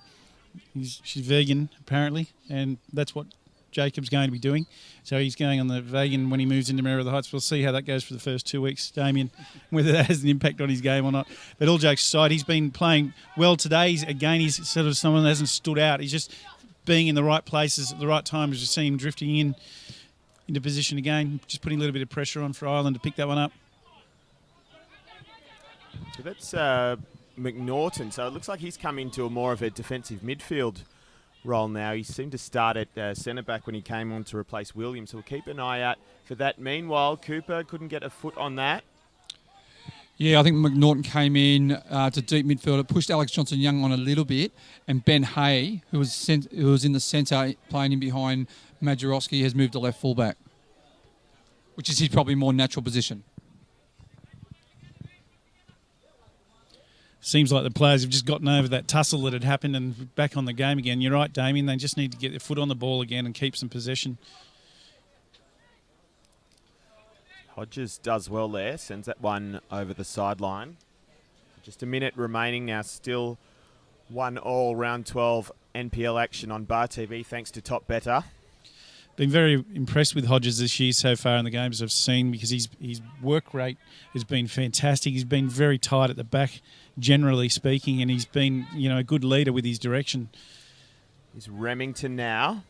she's vegan, apparently, and that's what Jacob's going to be doing. So he's going on the vegan when he moves into Merrill Heights. We'll see how that goes for the first 2 weeks, Damien, whether that has an impact on his game or not. But all jokes aside, he's been playing well today. He's sort of someone that hasn't stood out. He's just being in the right places at the right time. As you see him drifting into position again, just putting a little bit of pressure on for Ireland to pick that one up. So that's McNaughton. So it looks like he's come into a more of a defensive midfield role now. He seemed to start at centre-back when he came on to replace Williams. So we'll keep an eye out for that. Meanwhile, Cooper couldn't get a foot on that. Yeah, I think McNaughton came in to deep midfield. It pushed Alex Johnson-Young on a little bit, and Ben Hay, who was in the centre playing in behind Majorowski, has moved to left fullback, which is his probably more natural position. Seems like the players have just gotten over that tussle that had happened and back on the game again. You're right, Damien. They just need to get their foot on the ball again and keep some possession. Hodges does well there, sends that one over the sideline. Just a minute remaining now, still 1-1 round 12 NPL action on Bar TV thanks to Top Better. Been very impressed with Hodges this year so far in the games I've seen, because his work rate has been fantastic. He's been very tight at the back, generally speaking, and he's been a good leader with his direction. He's Remington now.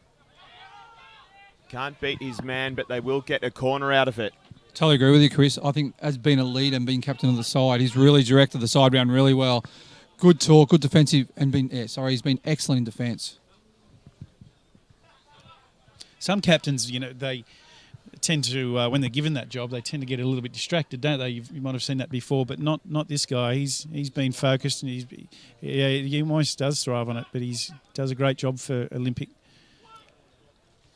Can't beat his man, but they will get a corner out of it. Totally agree with you, Chris. I think as being a leader and being captain of the side, he's really directed the side round really well. Good talk, good defensive, and he's been excellent in defence. Some captains, they tend to, when they're given that job, they tend to get a little bit distracted, don't they? You might have seen that before, but not this guy. He's been focused, and he almost does thrive on it, but he does a great job for Olympic.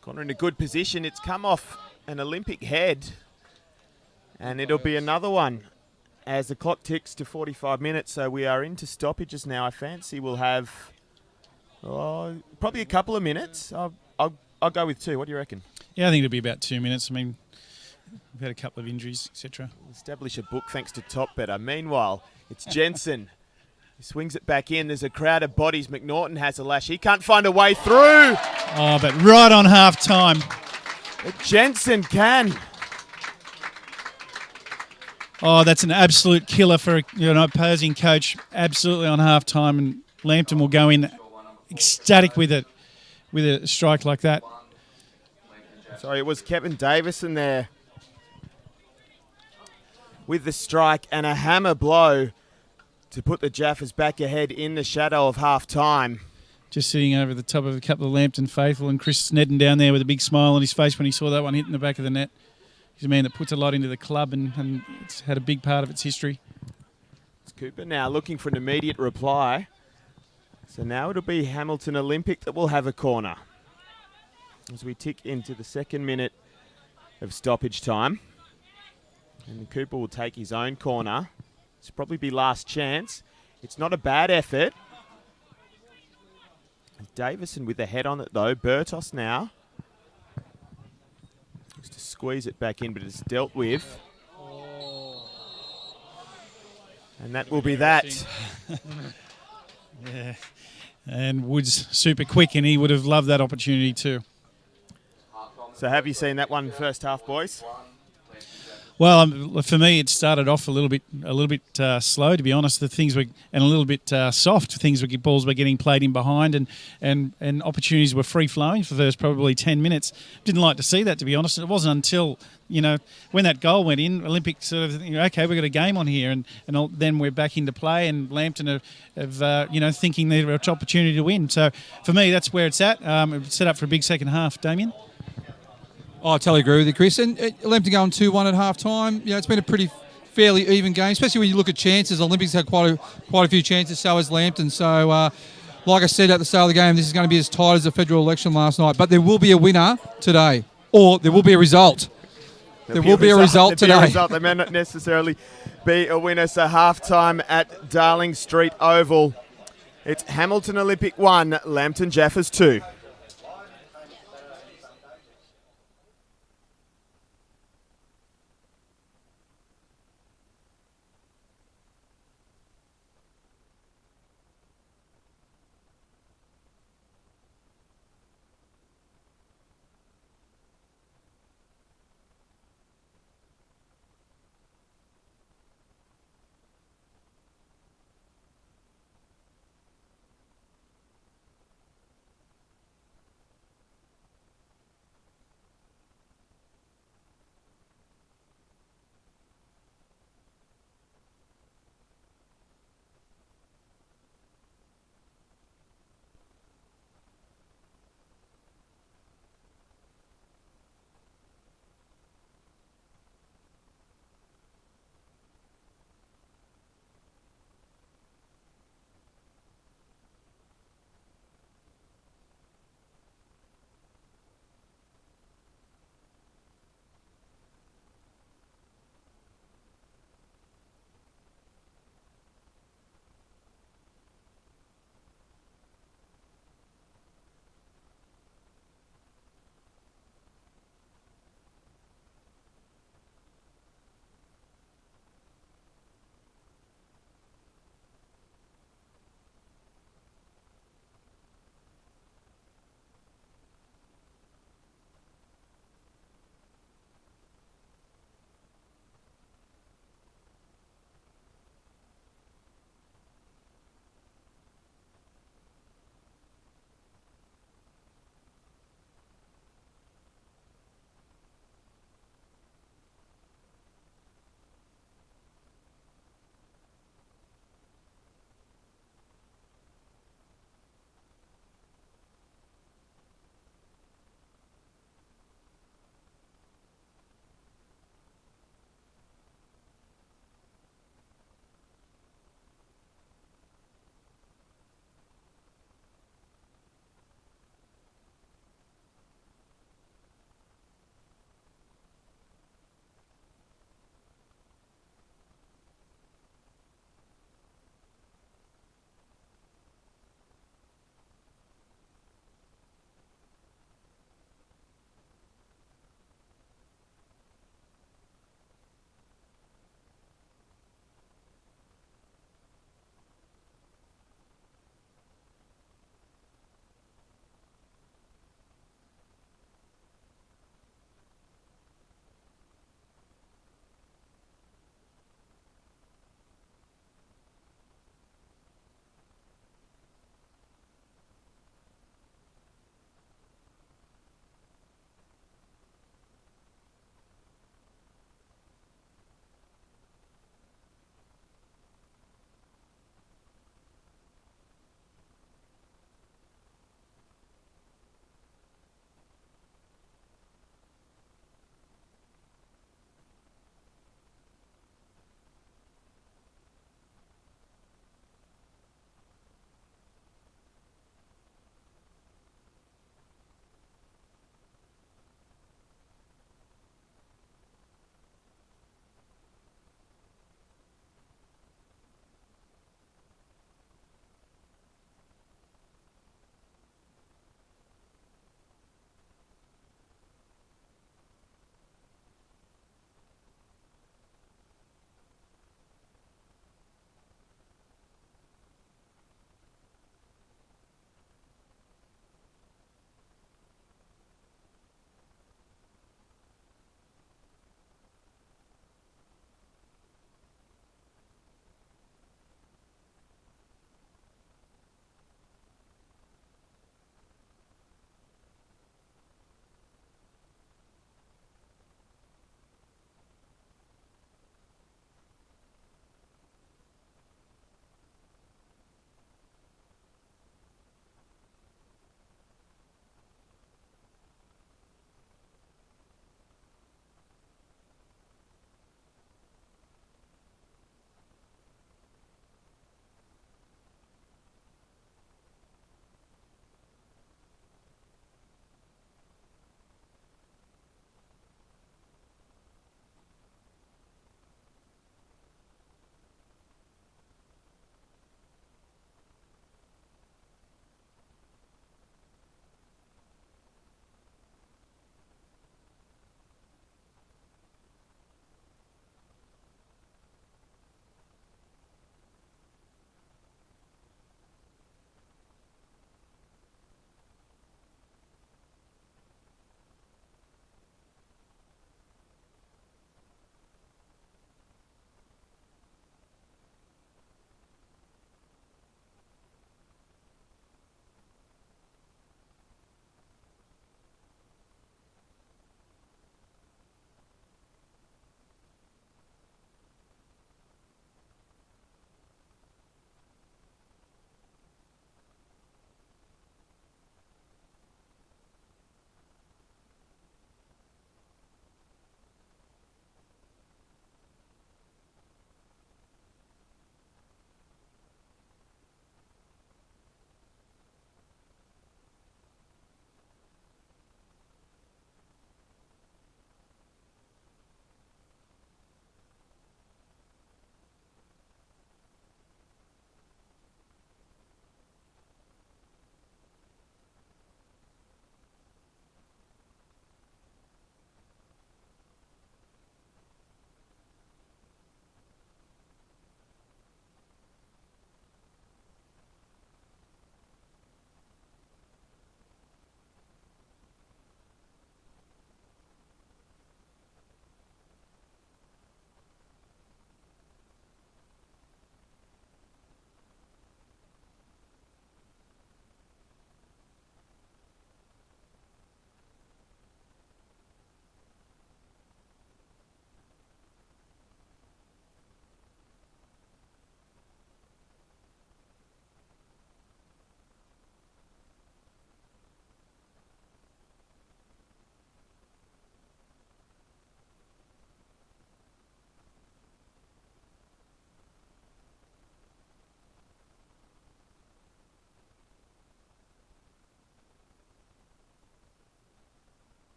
Corner in a good position. It's come off an Olympic head, and it'll be another one as the clock ticks to 45 minutes. So we are into stoppages now. I fancy we'll have probably a couple of minutes. I'll go with 2. What do you reckon? Yeah, I think it'll be about 2 minutes. I mean, we've had a couple of injuries, etc. Establish a book thanks to Top Better. Meanwhile, it's Jensen. He swings it back in. There's a crowd of bodies. McNaughton has a lash. He can't find a way through. Oh, but right on half time. But Jensen can. Oh, that's an absolute killer for an opposing coach. Absolutely on half time, and Lambton will go in ecstatic with it, with a strike like that. Sorry, it was Kevin Davison there with the strike and a hammer blow to put the Jaffas back ahead in the shadow of half time. Just sitting over the top of a couple of Lambton faithful, and Chris Snedden down there with a big smile on his face when he saw that one hit in the back of the net. He's a man that puts a lot into the club, and it's had a big part of its history. It's Cooper now looking for an immediate reply. So now it'll be Hamilton Olympic that will have a corner as we tick into the second minute of stoppage time. And Cooper will take his own corner. It's probably be last chance. It's not a bad effort. Davison with the head on it though. Bertos now. Just to squeeze it back in, but it's dealt with. And that will be that. Yeah. And Wood's super quick, and he would have loved that opportunity too. So have you seen that one first half, boys? Well, for me, it started off a little bit slow, to be honest. The things were, and a little bit soft. Balls were getting played in behind, and opportunities were free flowing for the first probably 10 minutes. Didn't like to see that, to be honest. It wasn't until when that goal went in, Olympic sort of okay, we've got a game on here, and then we're back into play, and Lambton have thinking they're an opportunity to win. So for me, that's where it's at. It's set up for a big second half. Damien. I totally agree with you, Chris. And Lambton going 2-1 at half time. It's been a pretty fairly even game, especially when you look at chances. Olympics had quite a few chances, so has Lambton. So, like I said at the start of the game, this is going to be as tight as the federal election last night. But there will be a winner today. or there will be a result. There will be a result today. There may not necessarily be a winner. So half-time at Darling Street Oval. It's Hamilton Olympic 1, Lambton Jaffas 2.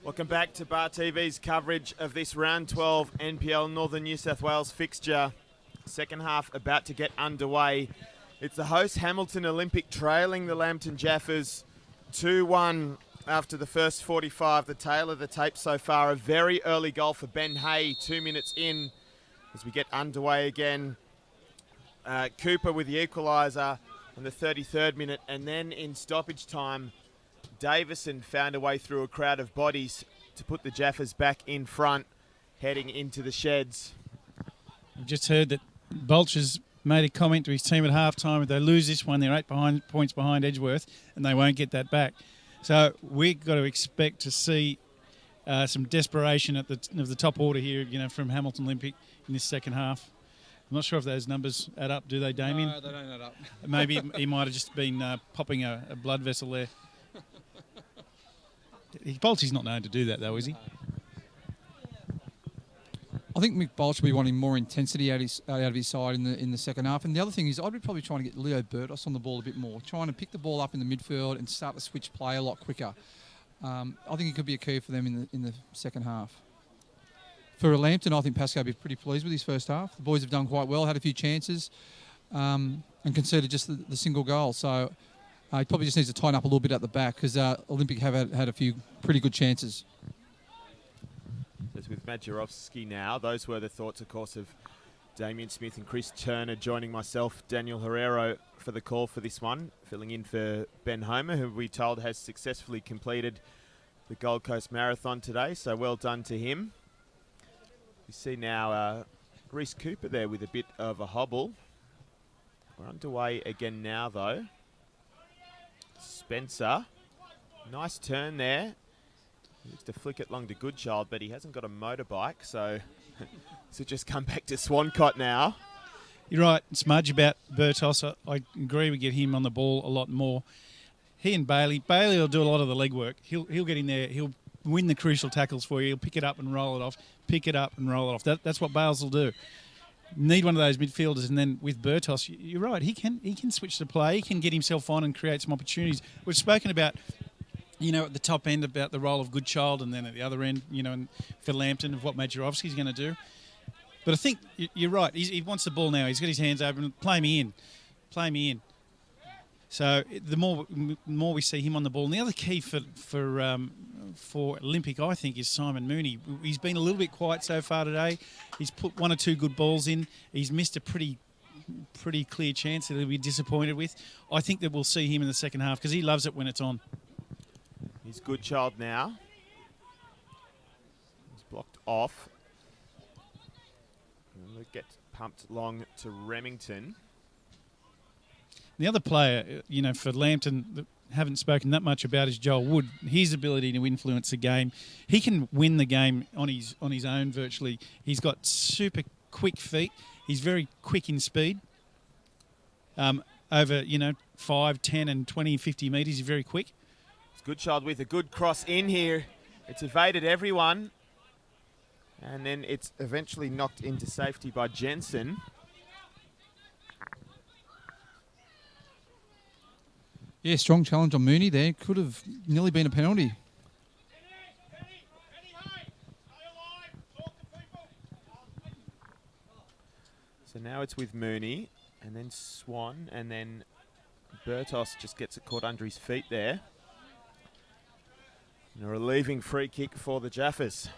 Welcome back to Bar TV's coverage of this round 12 NPL Northern New South Wales fixture. Second half about to get underway. It's the host Hamilton Olympic trailing the Lambton Jaffas 2-1 after the first 45. The tail of the tape so far. A very early goal for Ben Hay 2 minutes in as we get underway again. Cooper with the equaliser in the 33rd minute, and then in stoppage time Davison found a way through a crowd of bodies to put the Jaffas back in front, heading into the sheds. I've just heard that Bolcher's made a comment to his team at half-time. If they lose this one, they're 8 points behind Edgeworth, and they won't get that back. So we've got to expect to see some desperation at the top order here, from Hamilton Olympic in this second half. I'm not sure if those numbers add up, do they, Damien? No, they don't add up. Maybe he might have just been popping a blood vessel there. Bolty's not known to do that, though, is he? I think Mick Bolch will be wanting more intensity out of his side in the second half. And the other thing is I'd be probably trying to get Leo Burtos on the ball a bit more, trying to pick the ball up in the midfield and start to switch play a lot quicker. I think it could be a key for them in the second half. For Lambton, I think Pascal will be pretty pleased with his first half. The boys have done quite well, had a few chances, and conceded just the single goal. So he probably just needs to tighten up a little bit at the back because Olympic have had a few pretty good chances. As with Majerovski now, those were the thoughts, of course, of Damien Smith and Chris Turner joining myself, Daniel Herrero, for the call for this one, filling in for Ben Homer, who we told has successfully completed the Gold Coast Marathon today, so well done to him. You see now Reece Cooper there with a bit of a hobble. We're underway again now, though. Spencer, nice turn there. He looks to flick it long to Goodchild, but he hasn't got a motorbike, so so just come back to Swancott now. You're right, Smudge, about Burtos. I agree we get him on the ball a lot more. He and Bailey will do a lot of the legwork. He'll get in there, he'll win the crucial tackles for you, he'll pick it up and roll it off, pick it up and roll it off. That's what Bales will do. Need one of those midfielders, and then with Burtos, you're right, he can switch the play, he can get himself on and create some opportunities. We've spoken about, at the top end about the role of Goodchild, and then at the other end, and for Lambton of what Majerovski's going to do. But I think you're right, he wants the ball now, he's got his hands open, play me in. So the more we see him on the ball, and the other key for Olympic, I think, is Simon Mooney. He's been a little bit quiet so far today. He's put 1 or 2 good balls in. He's missed a pretty clear chance that he'll be disappointed with. I think that we'll see him in the second half because he loves it when it's on. He's Goodchild now. He's blocked off. And it gets pumped long to Remington. The other player, for Lambton, that haven't spoken that much about is Joel Wood. His ability to influence the game. He can win the game on his own virtually. He's got super quick feet. He's very quick in speed. Over, 5, 10 and 20, 50 metres, he's very quick. It's Goodchild with a good cross in here. It's evaded everyone. And then it's eventually knocked into safety by Jensen. Yeah, strong challenge on Mooney there. Could have nearly been a penalty. So now it's with Mooney, and then Swan, and then Burtos just gets it caught under his feet there. And a relieving free kick for the Jaffas.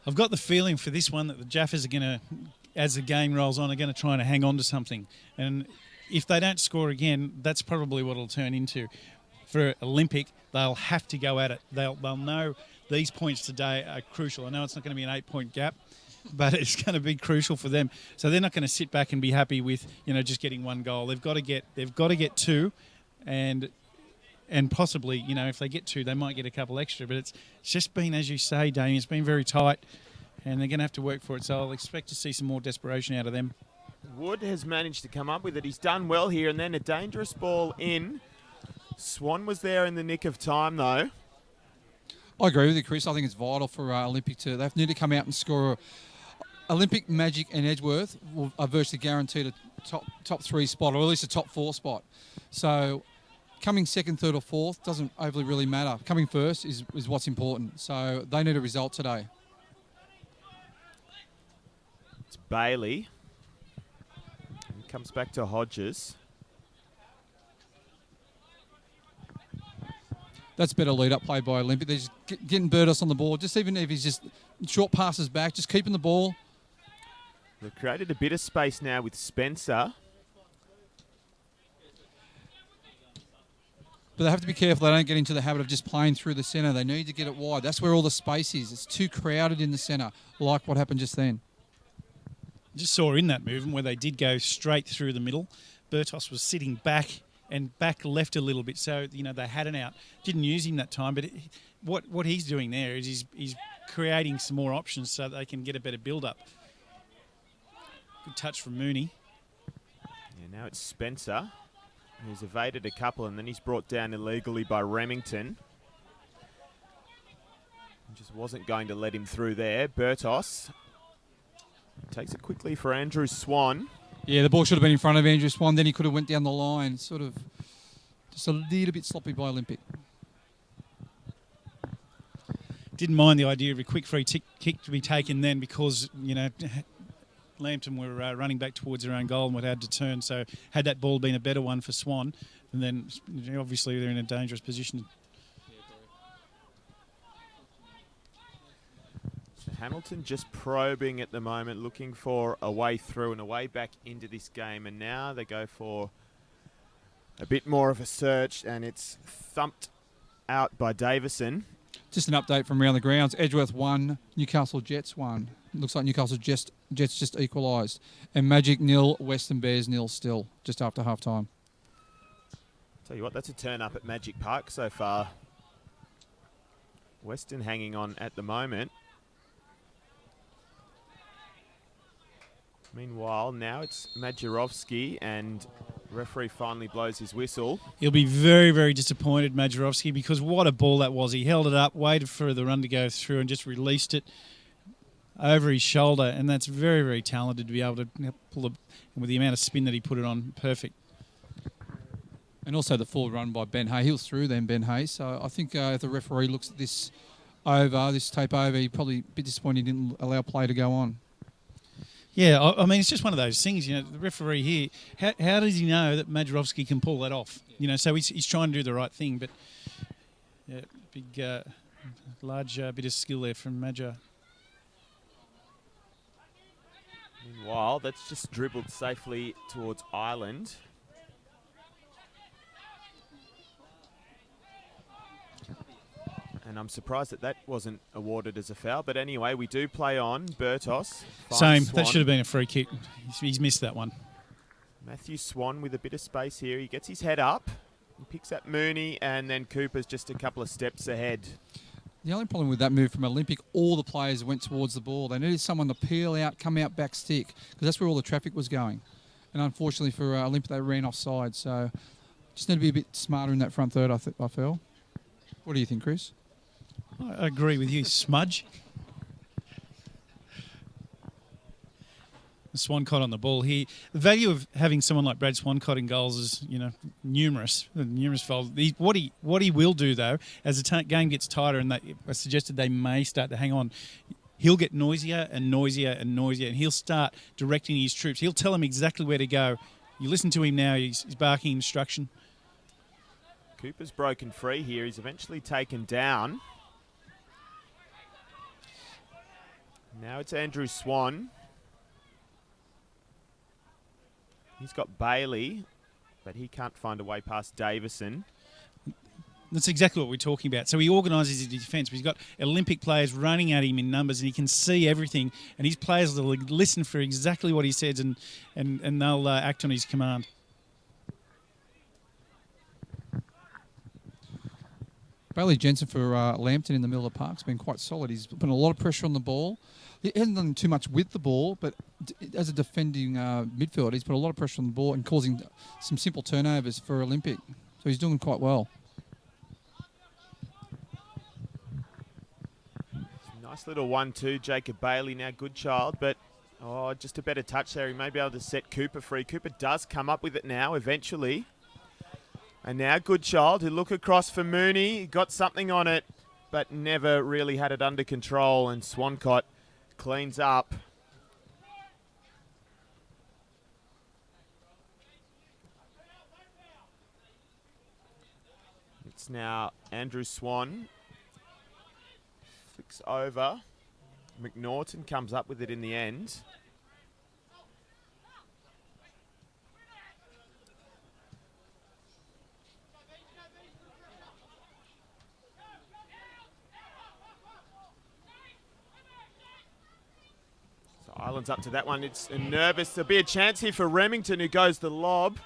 I've got the feeling for this one that the Jaffas are going to, as the game rolls on, are going to try and hang on to something. And if they don't score again, that's probably what it'll turn into. For Olympic, they'll have to go at it. They'll know these points today are crucial. I know it's not going to be an 8-point gap, but it's going to be crucial for them. So they're not going to sit back and be happy with just getting 1 goal. They've got to get 2, and possibly if they get 2, they might get a couple extra. But it's just been, as you say, Damien, it's been very tight, and they're going to have to work for it. So I'll expect to see some more desperation out of them. Wood has managed to come up with it. He's done well here, and then a dangerous ball in. Swan was there in the nick of time, though. I agree with you, Chris. I think it's vital for Olympic they need to come out and score. Olympic, Magic and Edgeworth are virtually guaranteed a top 3 spot, or at least a top 4 spot. So coming second, third or fourth doesn't overly really matter. Coming first is what's important. So they need a result today. It's Bailey. He comes back to Hodges. That's better lead-up play by Olympic. They're just getting Burdos on the ball. Just even if he's just short passes back, just keeping the ball. They've created a bit of space now with Spencer. But they have to be careful they don't get into the habit of just playing through the centre. They need to get it wide. That's where all the space is. It's too crowded in the centre, like what happened just then. Just saw in that movement where they did go straight through the middle. Burtos was sitting back and back left a little bit, so they had an out. Didn't use him that time, but what he's doing there is he's creating some more options so that they can get a better build-up. Good touch from Mooney. Yeah, now it's Spencer, who's evaded a couple, and then he's brought down illegally by Remington. He just wasn't going to let him through there. Burtos takes it quickly for Andrew Swan. Yeah, the ball should have been in front of Andrew Swan. Then he could have went down the line. Sort of just a little bit sloppy by Olympic. Didn't mind the idea of a quick free kick to be taken then because, Lambton were running back towards their own goal and would have had to turn. So had that ball been a better one for Swan, and then obviously they're in a dangerous position. Hamilton just probing at the moment, looking for a way through and a way back into this game. And now they go for a bit more of a search, and it's thumped out by Davison. Just an update from around the grounds. Edgeworth 1, Newcastle Jets 1. Looks like Newcastle Jets just equalised. And Magic 0, Western Bears 0 still, just after half-time. Tell you what, that's a turn up at Magic Park so far. Western hanging on at the moment. Meanwhile, now it's Majerovski, and referee finally blows his whistle. He'll be very, very disappointed, Majerovski, because what a ball that was. He held it up, waited for the run to go through, and just released it over his shoulder. And that's very, very talented to be able to pull it, and with the amount of spin that he put it on, perfect. And also the forward run by Ben Hay. He was through then, Ben Hay. So I think if the referee looks at this tape over, he's probably a bit disappointed he didn't allow play to go on. Yeah, I mean, it's just one of those things, the referee here, how does he know that Majerovski can pull that off? So he's trying to do the right thing, but big, large bit of skill there from Major. Meanwhile, that's just dribbled safely towards Ireland. And I'm surprised that wasn't awarded as a foul. But anyway, we do play on. Burtos. Same. Swan. That should have been a free kick. He's missed that one. Matthew Swan with a bit of space here. He gets his head up. He picks up Mooney, and then Cooper's just a couple of steps ahead. The only problem with that move from Olympic, all the players went towards the ball. They needed someone to peel out, come out back stick, because that's where all the traffic was going. And unfortunately for Olympic, they ran offside. So just need to be a bit smarter in that front third, I feel. What do you think, Chris? I agree with you, Smudge. Swancott on the ball here. The value of having someone like Brad Swancott in goals is, numerous fold. What he will do, though, as the game gets tighter, and I suggested they may start to hang on, he'll get noisier and noisier and noisier, and he'll start directing his troops. He'll tell them exactly where to go. You listen to him now, he's barking instruction. Cooper's broken free here. He's eventually taken down. Now it's Andrew Swan. He's got Bailey, but he can't find a way past Davison. That's exactly what we're talking about. So he organises his defence, but he's got Olympic players running at him in numbers, and he can see everything, and his players will listen for exactly what he says, and they'll act on his command. Bailey Jensen for Lambton in the middle of the park has been quite solid. He's put a lot of pressure on the ball. He hasn't done too much with the ball, but as a defending midfielder, he's put a lot of pressure on the ball and causing some simple turnovers for Olympic. So he's doing quite well. Nice little 1-2. Jacob Bailey now, good child, but just a better touch there. He may be able to set Cooper free. Cooper does come up with it now, eventually. And now Goodchild, who look across for Mooney, got something on it, but never really had it under control, and Swancott cleans up. It's now Andrew Swan. Flicks over. McNaughton comes up with it in the end. So Ireland's up to that one. It's nervous. There'll be a chance here for Remington, who goes the lob.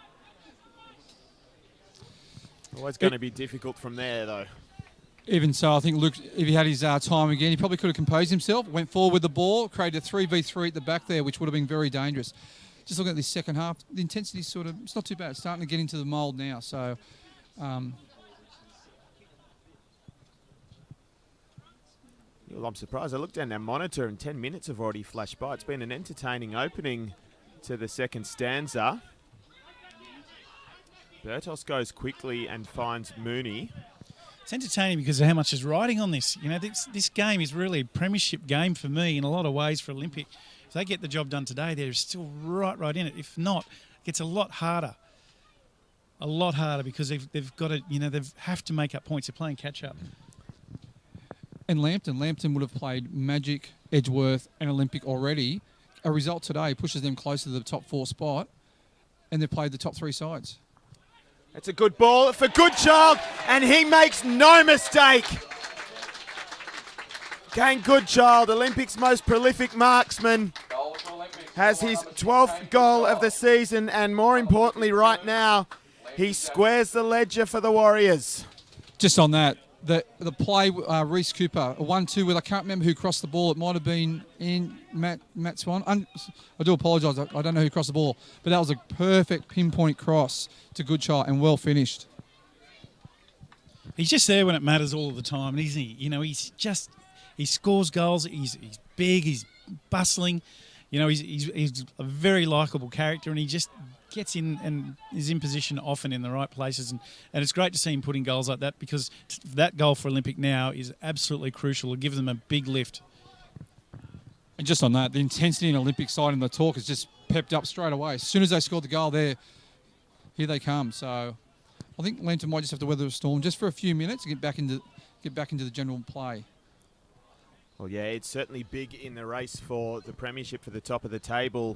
Always going to be difficult from there, though. Even so, I think Luke, if he had his time again, he probably could have composed himself, went forward with the ball, created a 3v3 at the back there, which would have been very dangerous. Just looking at this second half, the intensity sort of, it's not too bad. It's starting to get into the mould now. So, Well, I'm surprised. I looked down our monitor and 10 minutes have already flashed by. It's been an entertaining opening to the second stanza. Bertos goes quickly and finds Mooney. It's entertaining because of how much is riding on this. You know, this game is really a premiership game for me in a lot of ways for Olympic. If they get the job done today, they're still right in it. If not, it gets a lot harder. A lot harder because they've got to, you know, they have to make up points. They're playing catch up. and Lambton would have played Magic, Edgeworth and Olympic already. A result today pushes them closer to the top 4 spot, and they've played the top 3 sides. It's a good ball for Goodchild, and he makes no mistake. Kane Goodchild, Olympics' most prolific marksman, has his 12th goal of the season, and more importantly right now, he squares the ledger for the Warriors. Just on that, the play, Reece Cooper, a 1-2 with, I can't remember who crossed the ball. It might have been in Matt Swan. I do apologise, I don't know who crossed the ball, but that was a perfect pinpoint cross to Goodchild and well finished. He's just there when it matters all of the time, isn't he? You know, he scores goals. He's big. He's bustling. You know, he's a very likeable character, and he just gets in and is in position often in the right places. And it's great to see him putting goals like that, because that goal for Olympic now is absolutely crucial. It'll give them a big lift. And just on that, the intensity in Olympic side and the talk is just pepped up straight away. As soon as they scored the goal there, here they come. So I think Lambton might just have to weather a storm just for a few minutes to get back into the general play. Well, yeah, it's certainly big in the race for the premiership for the top of the table,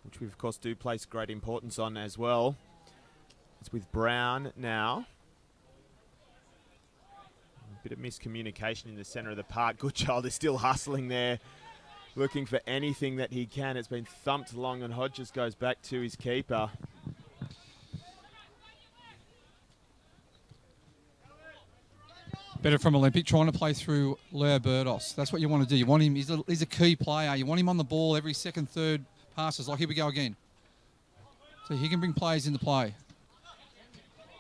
which we, of course, do place great importance on as well. It's with Brown now. A bit of miscommunication in the centre of the park. Goodchild is still hustling there, looking for anything that he can. It's been thumped long, and Hodges goes back to his keeper. Better from Olympic, trying to play through Leo Bertos. That's what you want to do. You want him, he's a key player. You want him on the ball every second, third passes. Like, here we go again. So he can bring players into play.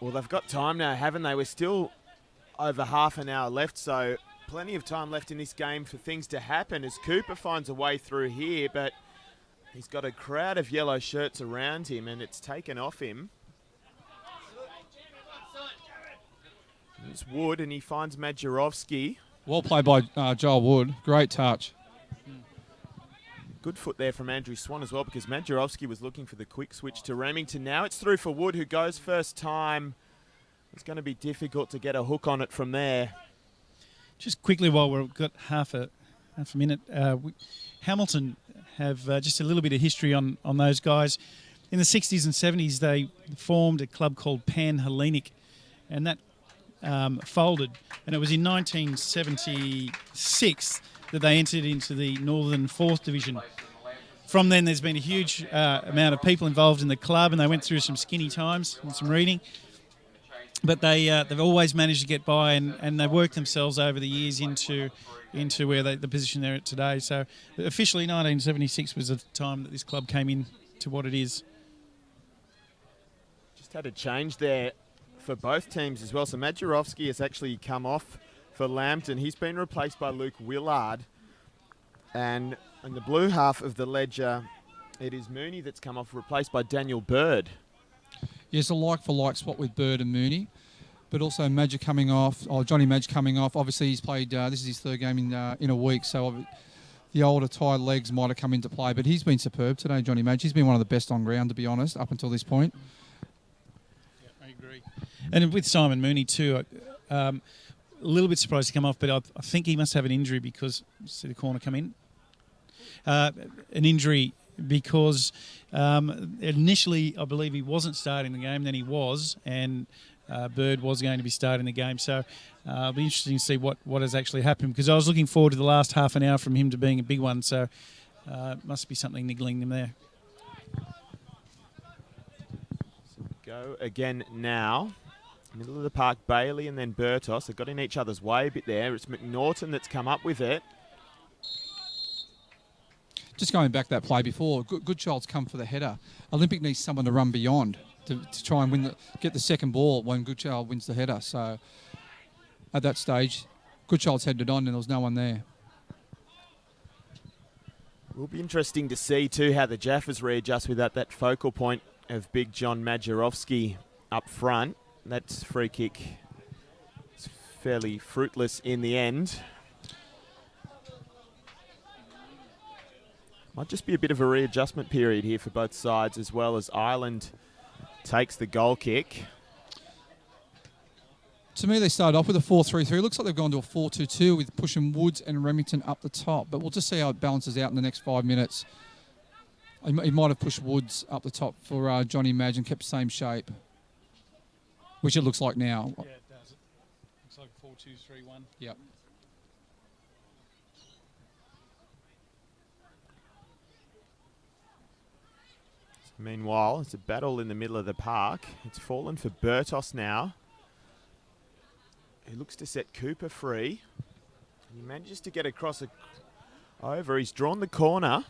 Well, they've got time now, haven't they? We're still over half an hour left, so plenty of time left in this game for things to happen as Cooper finds a way through here, but he's got a crowd of yellow shirts around him, and it's taken off him. It's Wood, and he finds Majerovski. Well played by Joel Wood. Great touch. Good foot there from Andrew Swan as well, because Majerovski was looking for the quick switch to Remington. Now it's through for Wood, who goes first time. It's going to be difficult to get a hook on it from there. Just quickly, while we've got half a minute, Hamilton have just a little bit of history on those guys. In the 60s and 70s, they formed a club called Pan Hellenic, and that folded, and it was in 1976 that they entered into the Northern 4th Division. From then, there's been a huge amount of people involved in the club, and they went through some skinny times and some reading. But they've always managed to get by, and they've worked themselves over the years into where the position they're at today. So officially 1976 was the time that this club came in to what it is. Just had a change there for both teams as well. So Majerovski has actually come off for Lambton. He's been replaced by Luke Willard. And in the blue half of the ledger, it is Mooney that's come off, replaced by Daniel Bird. Yes, a like-for-like spot with Bird and Mooney, but also Madge coming off, Johnny Madge coming off. Obviously, he's played, this is his third game in a week, so the older tired legs might have come into play, but he's been superb today, Johnny Madge. He's been one of the best on ground, to be honest, up until this point. Yeah, I agree. And with Simon Mooney too, a little bit surprised to come off, but I think he must have an injury because, see the corner come in, an injury because initially I believe he wasn't starting the game, then he was, and Bird was going to be starting the game. So it'll be interesting to see what has actually happened, because I was looking forward to the last half an hour from him to being a big one. So must be something niggling him there. Go again now. Middle of the park, Bailey and then Bertos. They've got in each other's way a bit there. It's McNaughton that's come up with it. Just going back that play before, Goodchild's come for the header. Olympic needs someone to run beyond to try and get the second ball when Goodchild wins the header. So at that stage, Goodchild's headed on and there was no one there. Will be interesting to see too how the Jaffas readjust without that focal point of big John Majerowski up front. That free kick is fairly fruitless in the end. Might just be a bit of a readjustment period here for both sides, as well as Ireland takes the goal kick. To me, they started off with a 4-3-3. Looks like they've gone to a 4-2-2 with pushing Woods and Remington up the top. But we'll just see how it balances out in the next 5 minutes. He might have pushed Woods up the top for Johnny Madge and kept the same shape, which it looks like now. Yeah, it does. Looks like 4-2-3-1. Yep. Meanwhile, it's a battle in the middle of the park. It's fallen for Bertos now. He looks to set Cooper free. He manages to get across over. He's drawn the corner.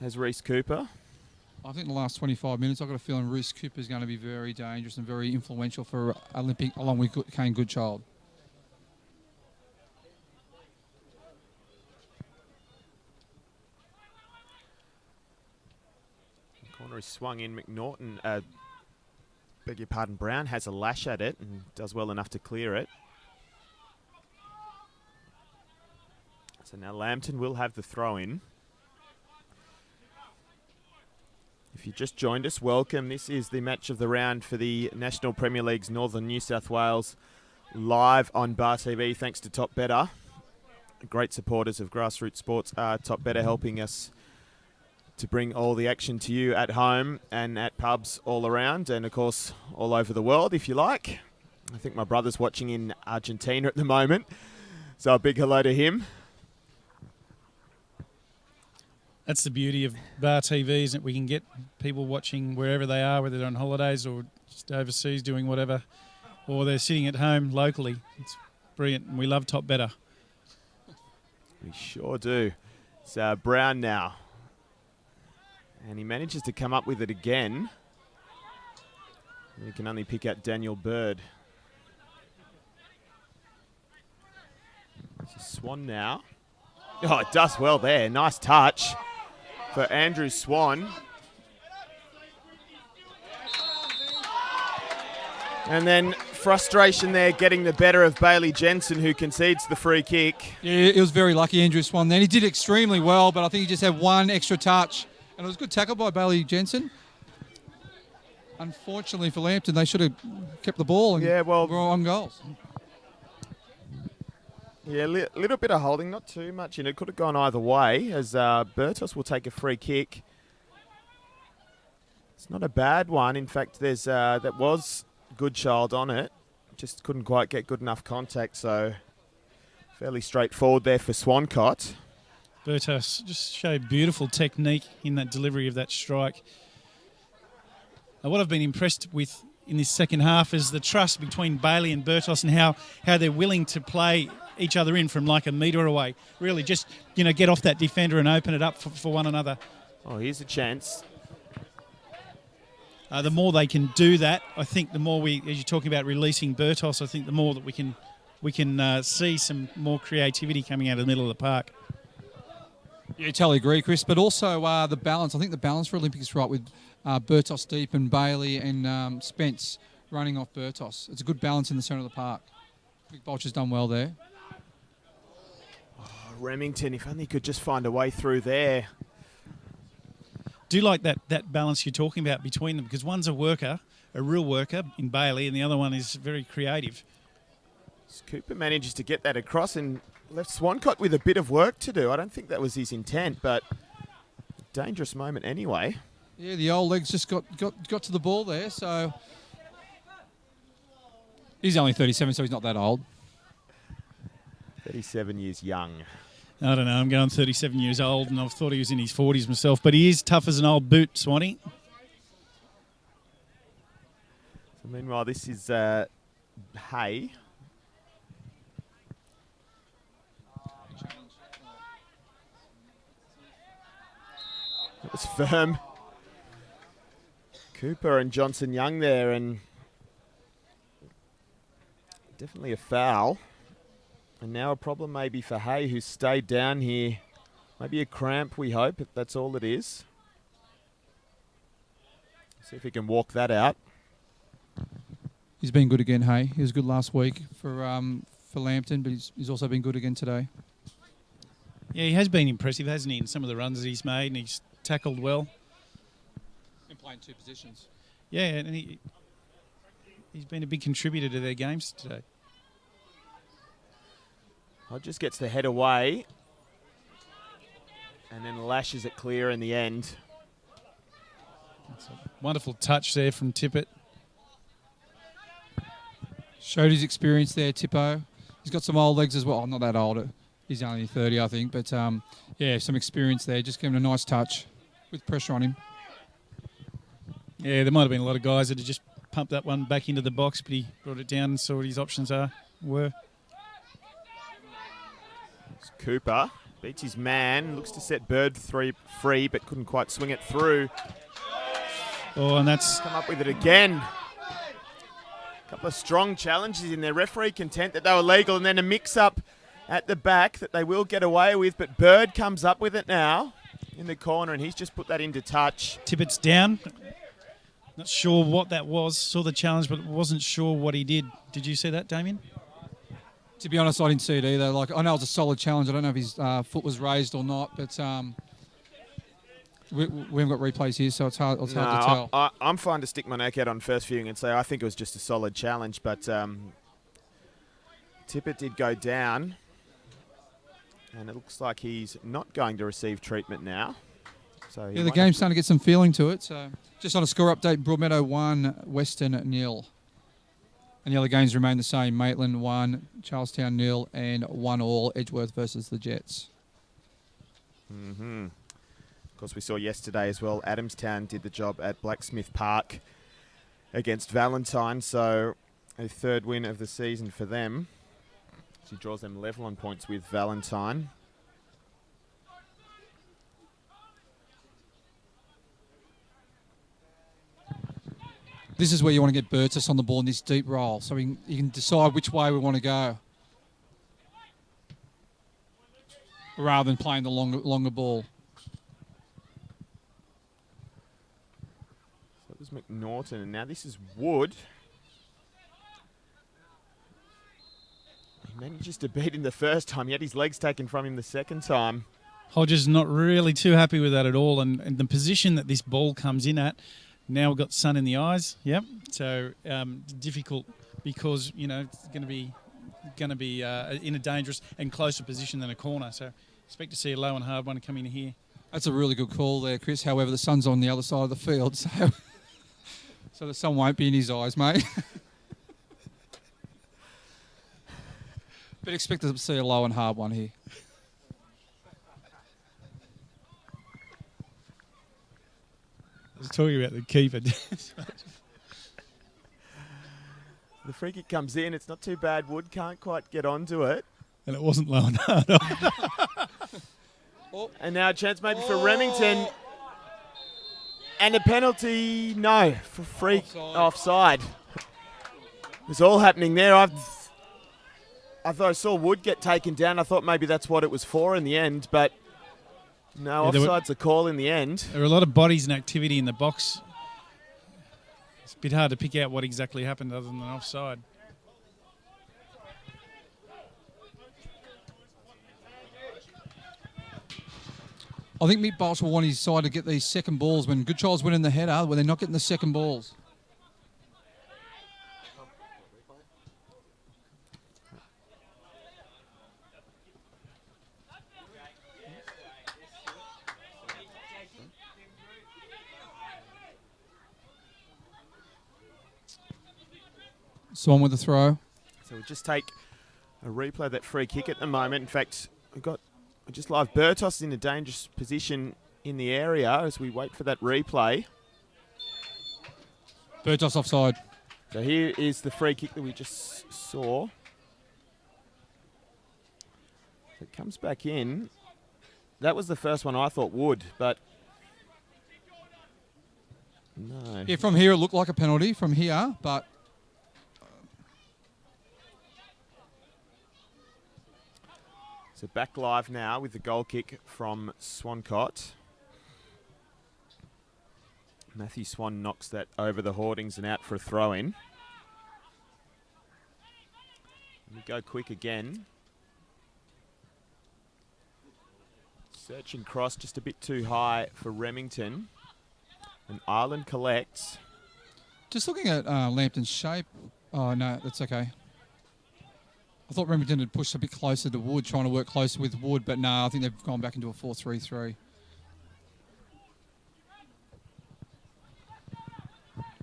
Has Reece Cooper. I think the last 25 minutes, I've got a feeling Reece Cooper is going to be very dangerous and very influential for Olympic, along with Kane Goodchild. Corner is swung in. McNaughton, beg your pardon, Brown has a lash at it and does well enough to clear it. So now Lambton will have the throw in. If you just joined us, welcome. This is the match of the round for the National Premier League's Northern New South Wales, live on Bar TV, thanks to Top Better. Great supporters of grassroots sports are Top Better, helping us to bring all the action to you at home and at pubs all around, and of course all over the world if you like. I think my brother's watching in Argentina at the moment, so a big hello to him. That's the beauty of Bar TV, isn't it? We can get people watching wherever they are, whether they're on holidays or just overseas doing whatever, or they're sitting at home locally. It's brilliant, and we love Top Better. We sure do. It's Brown now. And he manages to come up with it again. You can only pick out Daniel Bird. It's a Swan now. Oh, it does well there. Nice touch for Andrew Swan. And then frustration there getting the better of Bailey Jensen, who concedes the free kick. Yeah, it was very lucky, Andrew Swan then. He did extremely well, but I think he just had one extra touch. And it was a good tackle by Bailey Jensen. Unfortunately for Lambton, they should have kept the ball and were on goals. Yeah, a little bit of holding, not too much in it. Could have gone either way, as Bertos will take a free kick. It's not a bad one. In fact, there's that was Goodchild on it. Just couldn't quite get good enough contact, so fairly straightforward there for Swancott. Bertos just showed beautiful technique in that delivery of that strike. What I've been impressed with in this second half is the trust between Bailey and Bertos and how they're willing to play each other in from like a metre away. Really just, get off that defender and open it up for one another. Oh, here's a chance. The more they can do that, I think the more as you're talking about releasing Bertos, I think the more that we can see some more creativity coming out of the middle of the park. Yeah, totally agree, Chris. But also the balance. I think the balance for Olympic is right with Bertos deep and Bailey and Spence running off Bertos. It's a good balance in the centre of the park. Big Bolcher's done well there. Remington, if only he could just find a way through there. Do like that balance you're talking about between them, because one's a worker, a real worker in Bailey, and the other one is very creative. Cooper manages to get that across and left Swancott with a bit of work to do. I don't think that was his intent, but dangerous moment anyway. Yeah, the old legs just got to the ball there, so he's only 37, so he's not that old. 37 years young. I don't know, I'm going 37 years old, and I thought he was in his 40s myself, but he is tough as an old boot, Swanee. So meanwhile, this is Hay. It was firm. Cooper and Johnson Young there, and definitely a foul. And now a problem maybe for Hay, who's stayed down here. Maybe a cramp, we hope, if that's all it is. See if he can walk that out. He's been good again, Hay. He was good last week for Lambton, but he's also been good again today. Yeah, he has been impressive, hasn't he, in some of the runs that he's made, and he's tackled well. And playing two positions. Yeah, and he's been a big contributor to their games today. Hodges gets the head away and then lashes it clear in the end. That's a wonderful touch there from Tippett. Showed his experience there, Tippo. He's got some old legs as well. Not that old. He's only 30, I think. But, yeah, some experience there. Just giving him a nice touch with pressure on him. Yeah, there might have been a lot of guys that had just pumped that one back into the box, but he brought it down and saw what his options were. Cooper beats his man, looks to set Bird free, but couldn't quite swing it through. Oh, and that's Come up with it again. A couple of strong challenges in there. Referee content that they were legal, and then a mix-up at the back that they will get away with, but Bird comes up with it now in the corner, and he's just put that into touch. Tippett's down. Not sure what that was. Saw the challenge, but wasn't sure what he did. Did you see that, Damien? To be honest, I didn't see it either. Like, I know it was a solid challenge. I don't know if his foot was raised or not, but we haven't got replays here, so it's hard to tell. I'm fine to stick my neck out on first viewing and say I think it was just a solid challenge, but Tippett did go down, and it looks like he's not going to receive treatment now. So yeah, the game's starting to get some feeling to it. So just on a score update, Broadmeadow 1, Western 0. And the other games remain the same. Maitland 1, Charlestown 0, and 1-1 Edgeworth versus the Jets. Mm-hmm. Of course, we saw yesterday as well, Adamstown did the job at Blacksmith Park against Valentine, so a third win of the season for them. She draws them level on points with Valentine. This is where you want to get Bertus on the ball in this deep roll, so you can decide which way we want to go, rather than playing the longer ball. So it was McNaughton, and now this is Wood. He manages to beat him the first time. He had his legs taken from him the second time. Hodges not really too happy with that at all, and the position that this ball comes in at. Now we've got sun in the eyes. Yep. So difficult because it's going to be in a dangerous and closer position than a corner. So expect to see a low and hard one coming in here. That's a really good call there, Chris. However, the sun's on the other side of the field, so the sun won't be in his eyes, mate. But expect to see a low and hard one here. I was talking about the keeper. The free kick comes in. It's not too bad. Wood can't quite get onto it. And it wasn't low and hard. And now a chance maybe for Remington. And a penalty, no, for free offside. It was all happening there. I thought I saw Wood get taken down. I thought maybe that's what it was for in the end, but No, Yeah, offside's a call in the end. There were a lot of bodies and activity in the box. It's a bit hard to pick out what exactly happened other than offside. I think Mick Bosch will want his side to get these second balls when Goodchild's winning the header, when they're not getting the second balls. Swan with the throw. So we'll just take a replay of that free kick at the moment. In fact, we just live Bertos in a dangerous position in the area as we wait for that replay. Bertos offside. So here is the free kick that we just saw. It comes back in. That was the first one I thought would, but no. Yeah, from here it looked like a penalty from here, but So back live now with the goal kick from Swancott. Matthew Swan knocks that over the hoardings and out for a throw-in. We go quick again. Search and cross just a bit too high for Remington. And Ireland collects. just looking at Lambton's shape. Oh, no, that's okay. I thought Remington had pushed a bit closer to Wood, trying to work closer with Wood, but no, I think they've gone back into a 4-3-3.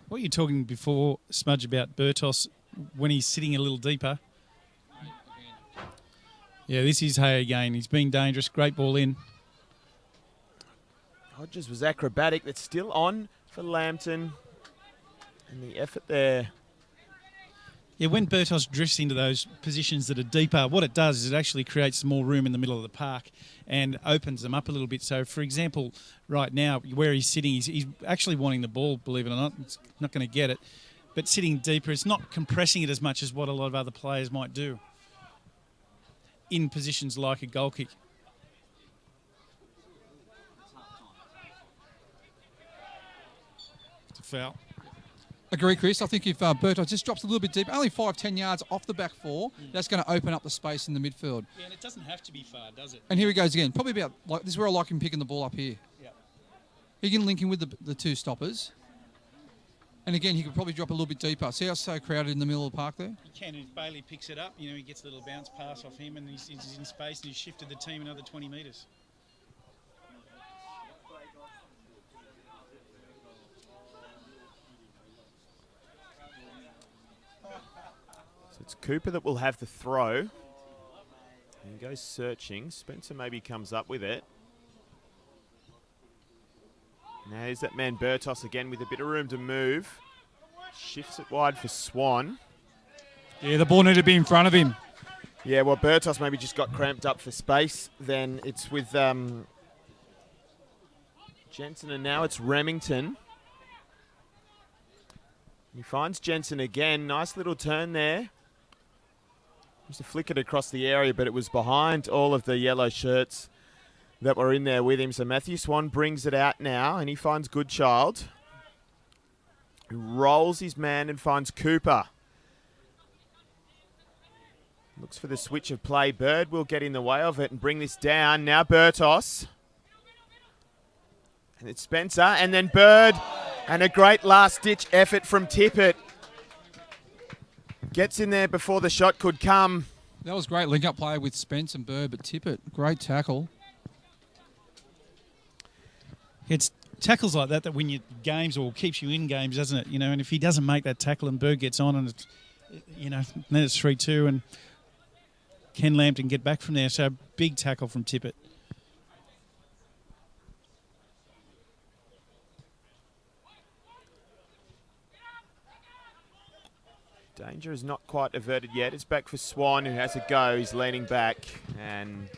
What you're talking before, Smudge, about Bertos when he's sitting a little deeper. Yeah, this is Hay again. He's been dangerous. Great ball in. Hodges was acrobatic. That's still on for Lambton. And the effort there. Yeah, when Bertos drifts into those positions that are deeper, what it does is it actually creates more room in the middle of the park and opens them up a little bit. So, for example, right now, where he's sitting, he's actually wanting the ball, believe it or not. It's not going to get it. But sitting deeper, it's not compressing it as much as what a lot of other players might do in positions like a goal kick. It's a foul. Agree, Chris. I think if Bertos just drops a little bit deep, only 5-10 yards off the back four, that's going to open up the space in the midfield. Yeah, and it doesn't have to be far, does it? And here he goes again. Probably about, like, this is where I like him picking the ball up here. Yeah. He can link in with the two stoppers. And again, he could probably drop a little bit deeper. See how it's so crowded in the middle of the park there? He can. If Bailey picks it up, he gets a little bounce pass off him and he's in space and he's shifted the team another 20 metres. It's Cooper that will have the throw. He goes searching. Spencer maybe comes up with it. Now here's that man Bertos again with a bit of room to move. Shifts it wide for Swan. Yeah, the ball needed to be in front of him. Yeah, well, Bertos maybe just got cramped up for space. Then it's with Jensen, and now it's Remington. He finds Jensen again. Nice little turn there. Used to flick it across the area, but it was behind all of the yellow shirts that were in there with him. So Matthew Swan brings it out now, and he finds Goodchild, who rolls his man and finds Cooper. Looks for the switch of play. Bird will get in the way of it and bring this down. Now Bertos. And it's Spencer, and then Bird. And a great last-ditch effort from Tippett. Gets in there before the shot could come. That was great link-up play with Spence and Bird, but Tippett, great tackle. It's tackles like that win you games or keeps you in games, doesn't it? And if he doesn't make that tackle and Bird gets on and it's, then it's 3-2 and can Lambton get back from there? So big tackle from Tippett. Danger is not quite averted yet. It's back for Swan, who has a go. He's leaning back and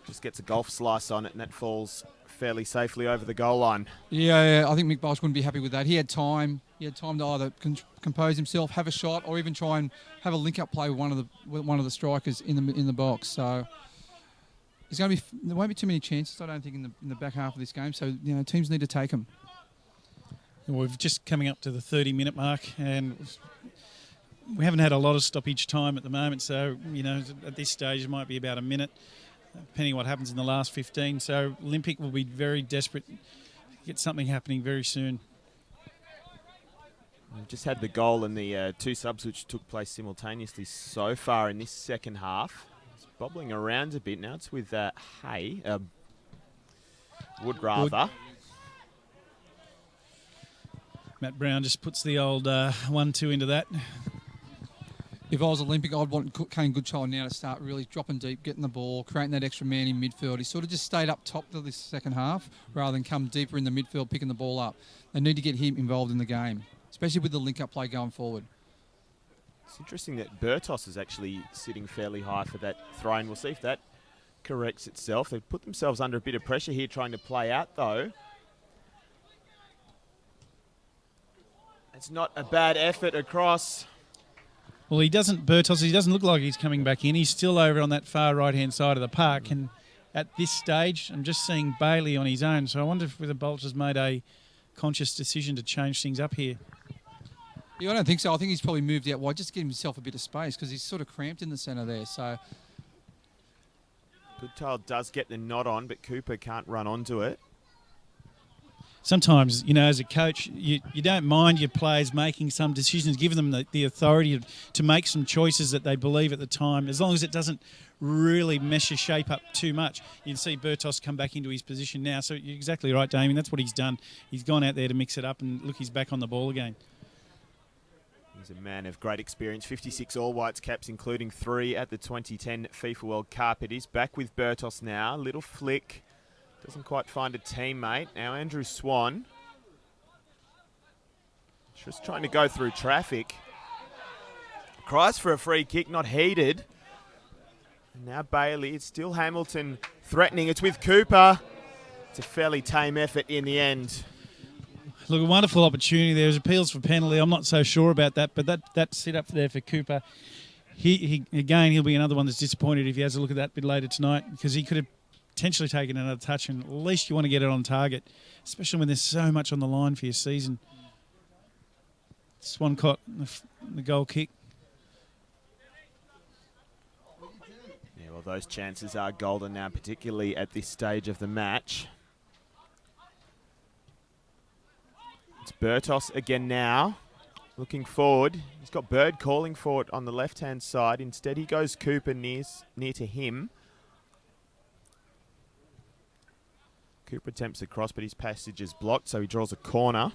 just gets a golf slice on it, and that falls fairly safely over the goal line. Yeah, I think Mick Bosch wouldn't be happy with that. He had time. He had time to either compose himself, have a shot, or even try and have a link-up play with one of the strikers in the box. So there won't be too many chances, I don't think, in the back half of this game. So teams need to take them. We're just coming up to the 30-minute mark, and we haven't had a lot of stoppage time at the moment. So at this stage, it might be about a minute, depending on what happens in the last 15. So Olympic will be very desperate to get something happening very soon. We've just had the goal and the two subs which took place simultaneously so far in this second half. It's bobbling around a bit now. It's with Wood rather. Matt Brown just puts the old 1-2 into that. If I was Olympic, I'd want Kane Goodchild now to start really dropping deep, getting the ball, creating that extra man in midfield. He sort of just stayed up top for this second half rather than come deeper in the midfield, picking the ball up. They need to get him involved in the game, especially with the link-up play going forward. It's interesting that Bertos is actually sitting fairly high for that throw-in. We'll see if that corrects itself. They've put themselves under a bit of pressure here trying to play out, though. It's not a bad effort across. Well, Bertos, he doesn't look like he's coming back in. He's still over on that far right-hand side of the park. And at this stage, I'm just seeing Bailey on his own. So I wonder if the Bolts has made a conscious decision to change things up here. Yeah, I don't think so. I think he's probably moved out wide just to give himself a bit of space because he's sort of cramped in the centre there. So Goodchild does get the nod on, but Cooper can't run onto it. Sometimes, as a coach, you don't mind your players making some decisions, give them the authority to make some choices that they believe at the time, as long as it doesn't really mess your shape up too much. You can see Bertos come back into his position now. So you're exactly right, Damien. That's what he's done. He's gone out there to mix it up, and look, he's back on the ball again. He's a man of great experience. 56 All-Whites caps, including 3 at the 2010 FIFA World Cup. It is back with Bertos now. Little flick. Doesn't quite find a teammate. Now Andrew Swan. Just trying to go through traffic. Cries for a free kick, not heeded. And now Bailey. It's still Hamilton threatening. It's with Cooper. It's a fairly tame effort in the end. Look, a wonderful opportunity. There's appeals for penalty. I'm not so sure about that, but that's set up there for Cooper. He'll be another one that's disappointed if he has a look at that bit later tonight, because he could have potentially taken another touch, and at least you want to get it on target, especially when there's so much on the line for your season. Swan caught the goal kick. Yeah, well, those chances are golden now, particularly at this stage of the match. It's Bertos again now, looking forward. He's got Bird calling for it on the left-hand side. Instead, he goes Cooper near to him. Cooper attempts a cross, but his passage is blocked, so he draws a corner.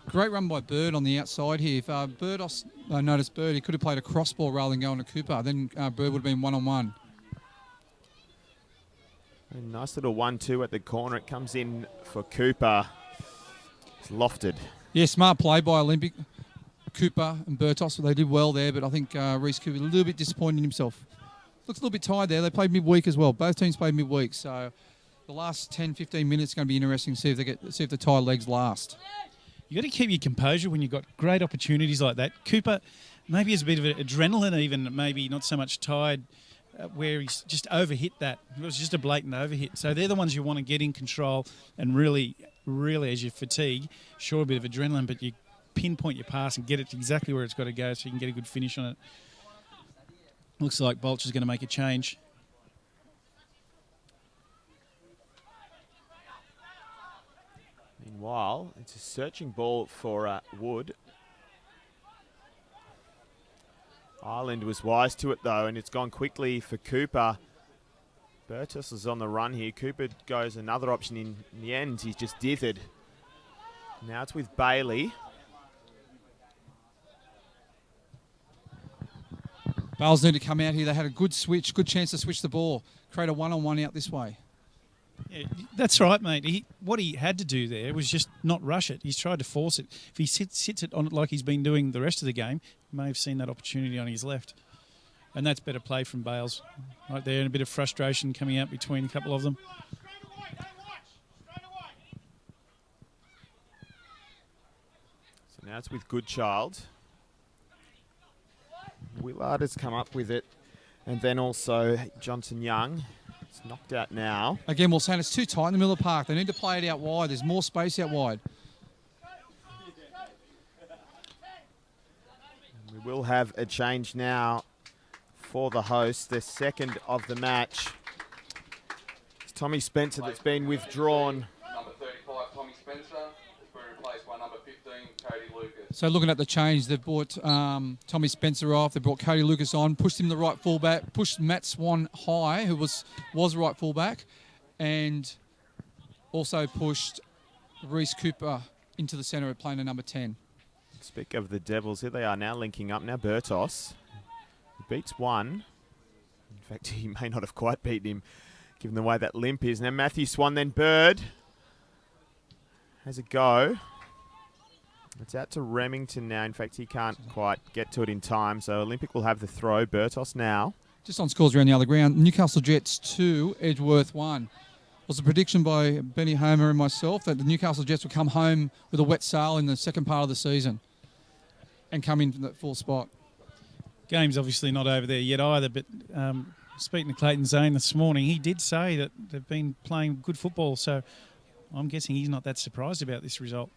Great run by Bird on the outside here. If Bertos noticed Bird, he could have played a cross ball rather than going to Cooper. Then Bird would have been one-on-one. A nice little 1-2 at the corner. It comes in for Cooper. It's lofted. Yeah, smart play by Olympic. Cooper and Bertos, they did well there, but I think Reece Cooper a little bit disappointed in himself. Looks a little bit tired there. They played midweek as well. Both teams played midweek, so the last 10, 15 minutes is going to be interesting to see if the tired legs last. You got to keep your composure when you've got great opportunities like that. Cooper maybe has a bit of adrenaline, even maybe not so much tired, where he's just overhit that. It was just a blatant overhit. So they're the ones you want to get in control and really, as you fatigue, sure, a bit of adrenaline, but you pinpoint your pass and get it exactly where it's got to go so you can get a good finish on it. Looks like Bolch is going to make a change. Meanwhile, it's a searching ball for Wood. Ireland was wise to it, though, and it's gone quickly for Cooper. Bertos is on the run here. Cooper goes another option in the end. He's just dithered. Now it's with Bailey. Bales need to come out here. They had a good switch, good chance to switch the ball, create a one-on-one out this way. Yeah, that's right, mate. What he had to do there was just not rush it. He's tried to force it. If he sits it on it like he's been doing the rest of the game, he may have seen that opportunity on his left. And that's better play from Bales right there, and a bit of frustration coming out between a couple of them. So now it's with Goodchild. Willard has come up with it, and then also Johnson Young. It's knocked out now. Again, we're saying it's too tight in the middle of the park. They need to play it out wide. There's more space out wide. We will have a change now for the host, the second of the match. It's Tommy Spencer that's been withdrawn. Number 35, Tommy Spencer, has been replaced by number 15, Cody Lucas. So looking at the change, they've brought Tommy Spencer off. They brought Cody Lucas on, pushed him the right fullback, pushed Matt Swan high, who was right fullback, and also pushed Reece Cooper into the centre at playing at number 10. Speak of the Devils, here they are now linking up. Now Bertos beats one. In fact, he may not have quite beaten him, given the way that limp is. Now Matthew Swan, then Bird has a go. It's out to Remington now. In fact, he can't quite get to it in time, so Olympic will have the throw. Bertos now. Just on scores around the other ground, Newcastle Jets 2, Edgeworth 1. Was a prediction by Benny Homer and myself that the Newcastle Jets would come home with a wet sail in the second part of the season and come in that full spot. Game's obviously not over there yet either, but speaking to Clayton Zane this morning, he did say that they've been playing good football, so I'm guessing he's not that surprised about this result.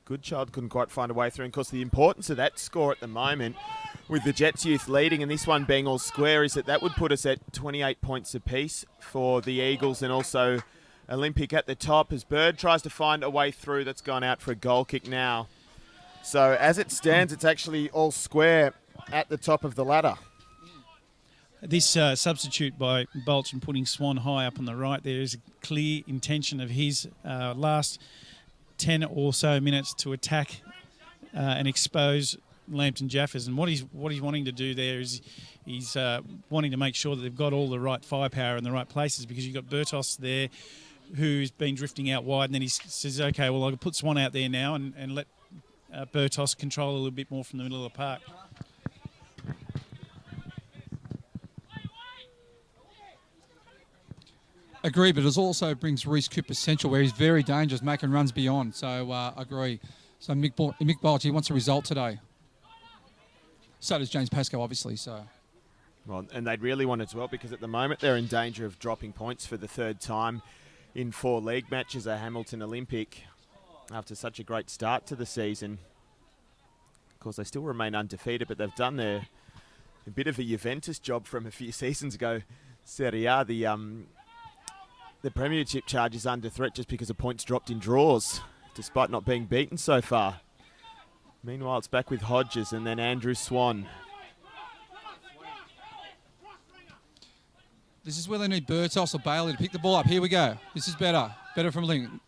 Goodchild couldn't quite find a way through, and of course the importance of that score at the moment, with the Jets youth leading and this one being all square, is that would put us at 28 points apiece for the Eagles, and also Olympic at the top as Bird tries to find a way through. That's gone out for a goal kick now. So as it stands, it's actually all square at the top of the ladder. This substitute by Bolch and putting Swan high up on the right there is a clear intention of his last 10 or so minutes to attack and expose Lambton Jaffas. And what he's wanting to do there is he's wanting to make sure that they've got all the right firepower in the right places, because you've got Bertos there who's been drifting out wide, and then he says, okay, well, I'll put Swan out there now and let Bertos control a little bit more from the middle of the park. Agree, but it also brings Reece Cooper central, where he's very dangerous, making runs beyond. So, agree. So, Mick Bolch, he wants a result today. So does James Pascoe, obviously. So, Well, and they'd really want it as well, because at the moment they're in danger of dropping points for the third time in 4 league matches at Hamilton Olympic after such a great start to the season. Of course, they still remain undefeated, but they've done a bit of a Juventus job from a few seasons ago. Serie A, the Premiership charge is under threat just because of points dropped in draws, despite not being beaten so far. Meanwhile, it's back with Hodges and then Andrew Swan. this is where they need Bertos or Bailey to pick the ball up. Here we go. This is better. Better from Lincoln.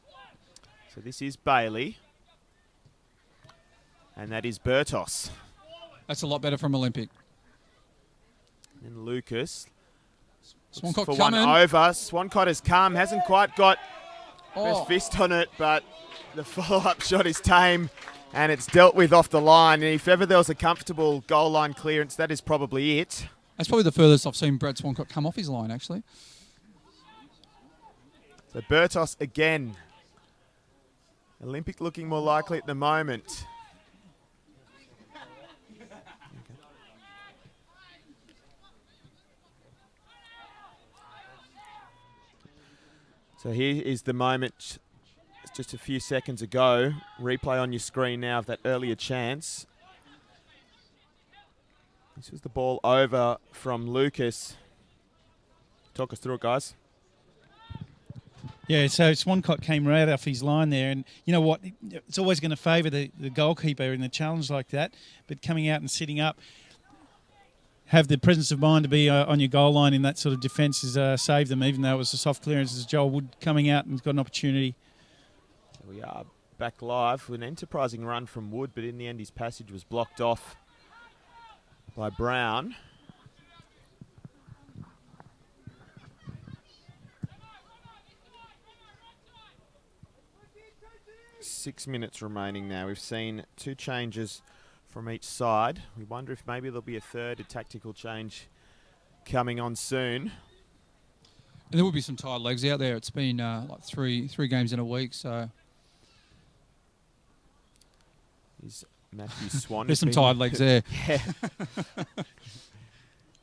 So this is Bailey. And that is Bertos. That's a lot better from Olympic. And Lucas. Swancott for coming. one over. Swancott has come. Hasn't quite got best fist on it, but the follow-up shot is tame. And it's dealt with off the line. And if ever there was a comfortable goal line clearance, that is probably it. That's probably the furthest I've seen Brad Swancott come off his line, actually. So Bertos again. Olympic looking more likely at the moment. So here is the moment, it's just a few seconds ago. Replay on your screen now of that earlier chance. This was the ball over from Lucas. Talk us through it, guys. Yeah, so Swancott came right off his line there, and you know what? It's always going to favour the goalkeeper in a challenge like that, but coming out and sitting up, have the presence of mind to be on your goal line in that sort of defence has saved them, even though it was a soft clearance as Joel Wood coming out and got an opportunity. So we are back live with an enterprising run from Wood, but in the end his passage was blocked off by Brown. Six minutes remaining now. We've seen two changes from each side. We wonder if maybe there'll be a third, a tactical change coming on soon. And there will be some tired legs out there. It's been like three games in a week, so Is Matthew Swan. there's some tired legs there. Yeah.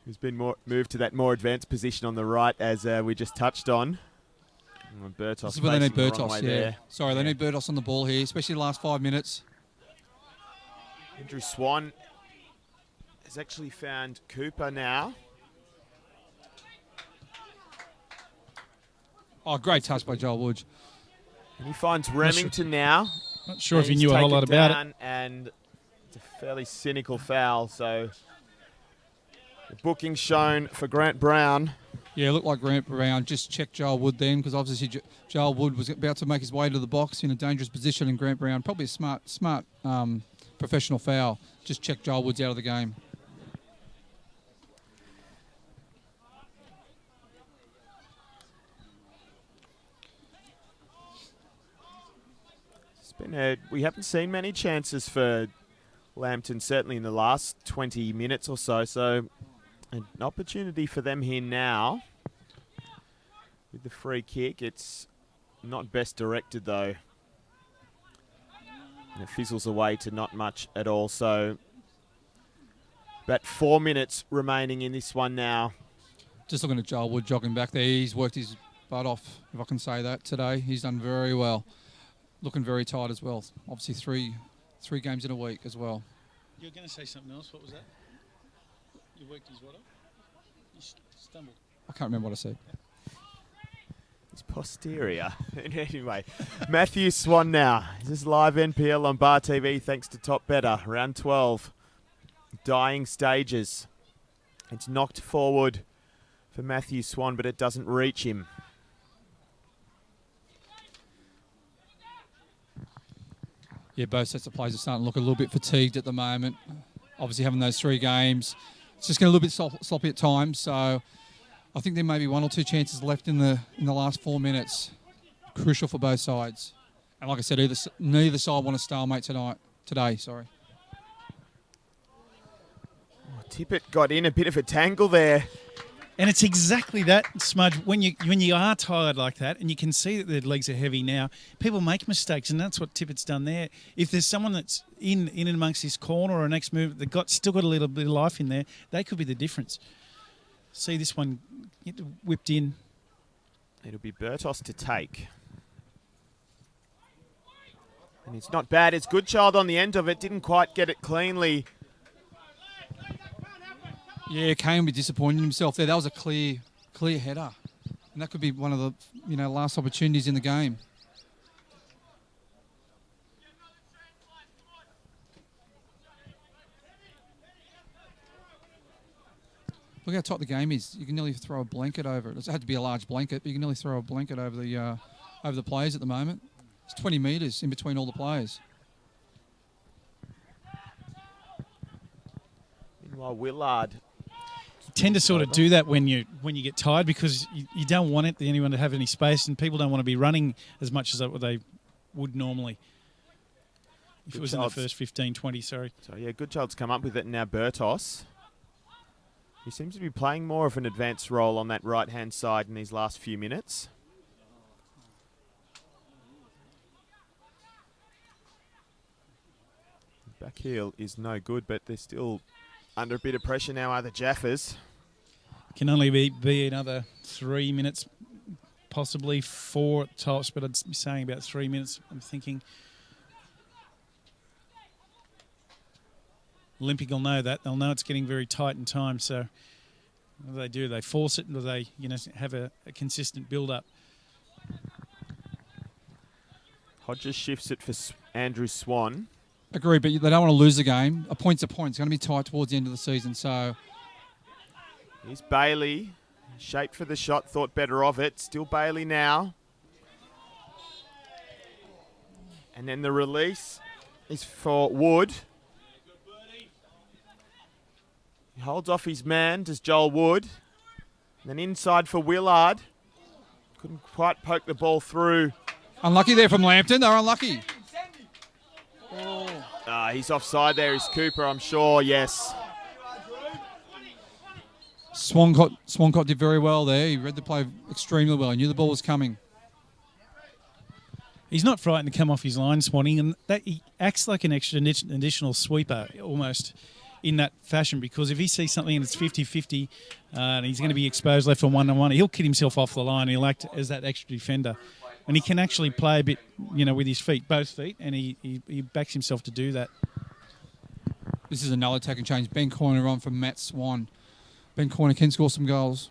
Who's been moved to that more advanced position on the right, as we just touched on. Bertos This is where they need facing the wrong Bertos, way yeah. there. Sorry, they need Bertos on the ball here, especially the last 5 minutes. Andrew Swan has actually found Cooper now. Oh, great touch by Joel Wood. And he finds Remington now. Not sure if he He's knew a whole taken lot about it. down, and it's a fairly cynical foul, so the booking shown for Grant Brown. Yeah, it looked like Grant Brown just checked Joel Wood then, because obviously Joel Wood was about to make his way to the box in a dangerous position, and Grant Brown, probably a smart professional foul, just checked Joel Woods out of the game. We haven't seen many chances for Lambton, certainly in the last 20 minutes or so. So an opportunity for them here now with the free kick. It's not best directed, though. And it fizzles away to not much at all. So about 4 minutes remaining in this one now. Just looking at Joel Wood jogging back there. He's worked his butt off, if I can say that, today. He's done very well. Looking very tight as well. Obviously three games in a week as well. You were going to say something else. What was that? You worked his what up? You stumbled. I can't remember what I said. His posterior. Anyway, Matthew Swan now. This is live NPL on Bar TV thanks to Top Better. Round 12. Dying stages. It's knocked forward for Matthew Swan, but it doesn't reach him. Yeah, both sets of players are starting to look a little bit fatigued at the moment. Obviously having those 3 games. It's just getting a little bit sloppy at times, so I think there may be 1 or 2 chances left in the last 4 minutes. Crucial for both sides. And like I said, neither side want a stalemate today. Tippett got in a bit of a tangle there. And it's exactly that, Smudge. When you are tired like that, and you can see that their legs are heavy now, people make mistakes, and that's what Tippett's done there. If there's someone that's in and amongst this corner or next move that still got a little bit of life in there, they could be the difference. See this one get whipped in. It'll be Bertos to take. And it's not bad. It's Goodchild on the end of it. Didn't quite get it cleanly. Yeah, Kane will be disappointed in himself there. That was a clear header. And that could be one of the last opportunities in the game. Look how tight the game is. You can nearly throw a blanket over it. It had to be a large blanket, but you can nearly throw a blanket over the players at the moment. It's 20 metres in between all the players. Meanwhile, Willard Tend to sort of do that when you get tired, because you don't want anyone to have any space, and people don't want to be running as much as they would normally if it was in the first 15, 20, sorry. So, yeah, Goodchild's come up with it now. Bertos. He seems to be playing more of an advanced role on that right-hand side in these last few minutes. Back heel is no good, but they're still under a bit of pressure now, are the Jaffas. Can only be another 3 minutes, possibly 4 at tops, but I'd be saying about 3 minutes, I'm thinking. Olympic will know that. They'll know it's getting very tight in time, so what do they do? They force it, or they have a consistent build-up? Hodges shifts it for Andrew Swan. Agree, but they don't want to lose the game. A point's a point. It's going to be tight towards the end of the season, so... Here's Bailey. Shaped for the shot, thought better of it. Still Bailey now. And then the release is for Wood. He holds off his man, does Joel Wood. And then inside for Willard. Couldn't quite poke the ball through. Unlucky there from Lambton. They're unlucky. He's offside there. Is Cooper, I'm sure. Yes. Swancott did very well there. He read the play extremely well. He knew the ball was coming. He's not frightened to come off his line, Swanee, and that he acts like an extra additional sweeper almost. in that fashion, because if he sees something and it's 50-50 and he's going to be exposed left on one-on-one, he'll kid himself off the line. He'll act as that extra defender. And he can actually play a bit, with his feet, both feet, and he backs himself to do that. This is another tackle change. Ben Corner on from Matt Swan. Ben Corner can score some goals.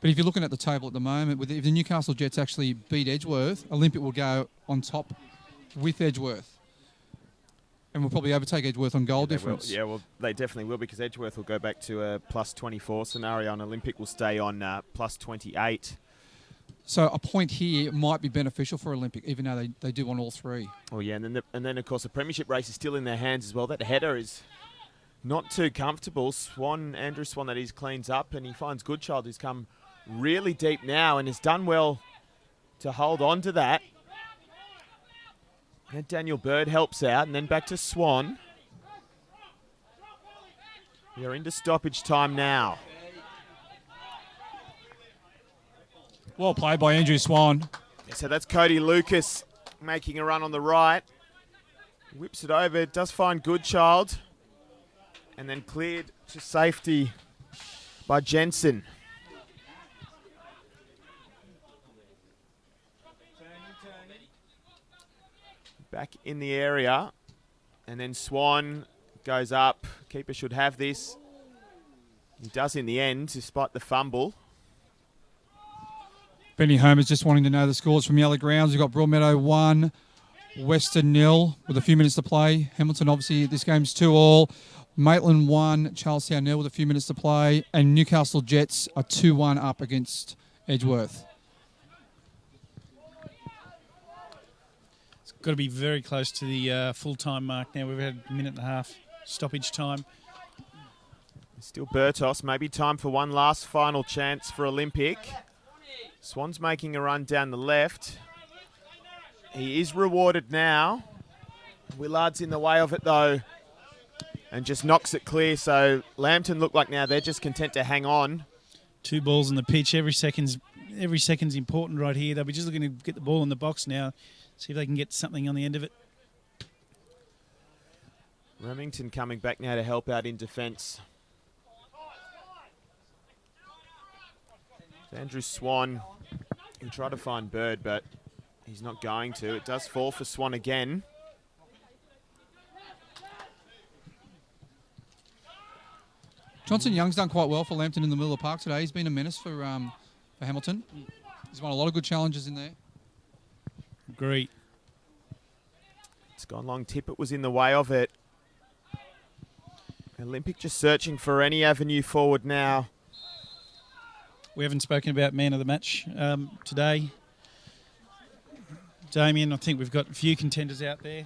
But if you're looking at the table at the moment, if the Newcastle Jets actually beat Edgeworth, Olympic will go on top with Edgeworth. And we'll probably overtake Edgeworth on goal difference. Yeah, well, they definitely will, because Edgeworth will go back to a plus 24 scenario and Olympic will stay on plus 28. So a point here might be beneficial for Olympic, even though they do want all three. Oh, yeah, and then of course, the premiership race is still in their hands as well. That header is not too comfortable. Andrew Swan, that is, cleans up, and he finds Goodchild, who's come really deep now and has done well to hold on to that. And Daniel Bird helps out, and then back to Swan. We are into stoppage time now. Well played by Andrew Swan. Yeah, so that's Cody Lucas making a run on the right. Whips it over, does find Goodchild. And then cleared to safety by Jensen. Back in the area. And then Swan goes up. Keeper should have this. He does in the end, despite the fumble. Benny Homer's just wanting to know the scores from Yellow Grounds. We've got Broadmeadow 1, Western 0 with a few minutes to play. Hamilton, obviously, this game's 2-2. Maitland 1, Charlestown 0 with a few minutes to play. And Newcastle Jets are 2-1 up against Edgeworth. It's got to be very close to the full-time mark now. We've had a minute and a half stoppage time. Still Bertos. Maybe time for one last final chance for Olympic. Swan's making a run down the left. He is rewarded now. Willard's in the way of it, though, and just knocks it clear. So Lambton look like now they're just content to hang on. 2 balls on the pitch. Every second's important right here. They'll be just looking to get the ball in the box now, see if they can get something on the end of it. Remington coming back now to help out in defence. Andrew Swan, he'll try to find Bird, but he's not going to. It does fall for Swan again. Johnson Young's done quite well for Lambton in the middle of the park today. He's been a menace for Hamilton. He's won a lot of good challenges in there. Great. It's gone long. Tippett was in the way of it. Olympic just searching for any avenue forward now. We haven't spoken about man of the match today. Damien, I think we've got a few contenders out there.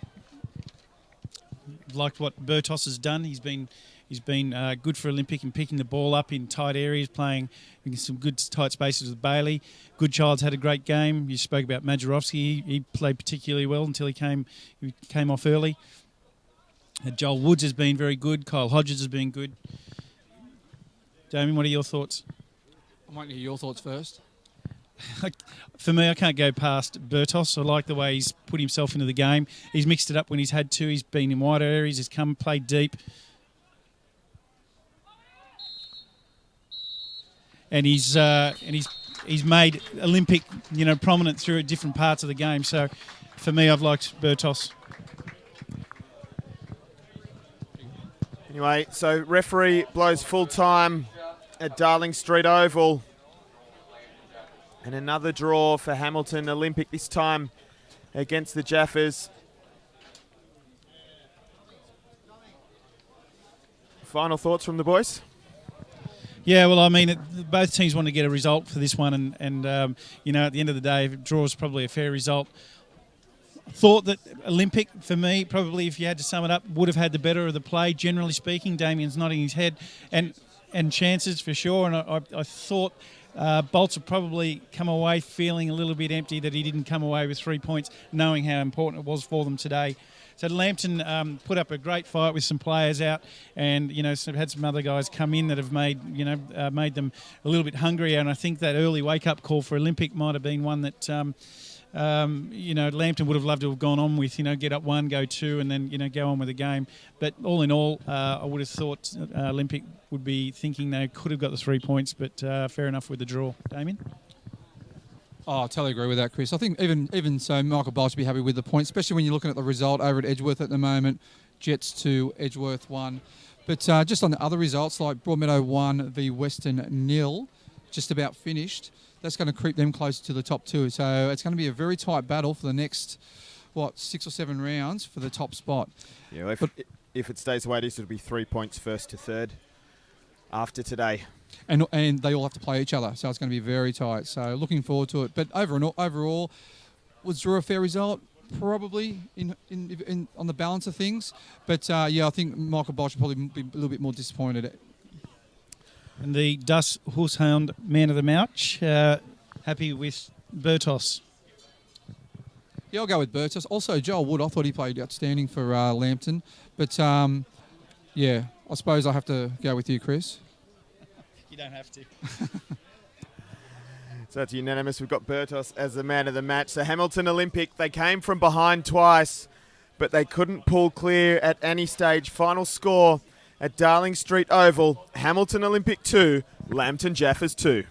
Liked what Bertos has done. He's been good for Olympic in picking the ball up in tight areas, playing in some good tight spaces with Bailey. Goodchild's had a great game. You spoke about Majerowski. He played particularly well until he came off early. Joel Woods has been very good. Kyle Hodges has been good. Damien, what are your thoughts? I might hear your thoughts first. For me, I can't go past Bertos. I like the way he's put himself into the game. He's mixed it up when he's had to. He's been in wider areas. He's come, played deep. And he's made Olympic, prominent through different parts of the game. So, for me, I've liked Bertos. Anyway, so referee blows full time at Darling Street Oval. And another draw for Hamilton Olympic, this time against the Jaffas. Final thoughts from the boys? Yeah, well, I mean, both teams want to get a result for this one. And at the end of the day, if it draws probably a fair result. Thought that Olympic, for me, probably, if you had to sum it up, would have had the better of the play, generally speaking. Damien's nodding his head. And chances for sure. And I thought Bolts would probably come away feeling a little bit empty that he didn't come away with 3 points, knowing how important it was for them today. So Lambton put up a great fight with some players out, and had some other guys come in that have made them a little bit hungrier. And I think that early wake up call for Olympic might have been one that Lambton would have loved to have gone on with, get up 1, go 2, and then, go on with the game. But all in all, I would have thought Olympic would be thinking they could have got the 3 points, but fair enough with the draw. Damien? Oh, I totally agree with that, Chris. I think even so, Michael Bolt should be happy with the point, especially when you're looking at the result over at Edgeworth at the moment. Jets 2, Edgeworth 1. But just on the other results, like Broadmeadow 1 v Western 0, just about finished. That's going to creep them closer to the top 2. So it's going to be a very tight battle for the next, 6 or 7 rounds for the top spot. Yeah, if it stays the way it is, it'll be 3 points first to third after today. And they all have to play each other, so it's going to be very tight. So looking forward to it. But overall, was draw a fair result? Probably in on the balance of things. But I think Michael Bosch should probably be a little bit more disappointed. And the Dus Horsehound man of the match, happy with Bertos. Yeah, I'll go with Bertos. Also, Joel Wood, I thought he played outstanding for Lambton. But, I suppose I have to go with you, Chris. You don't have to. So it's unanimous. We've got Bertos as the man of the match. So Hamilton Olympic, they came from behind twice, but they couldn't pull clear at any stage. Final score at Darling Street Oval, Hamilton Olympic 2, Lambton Jaffas 2.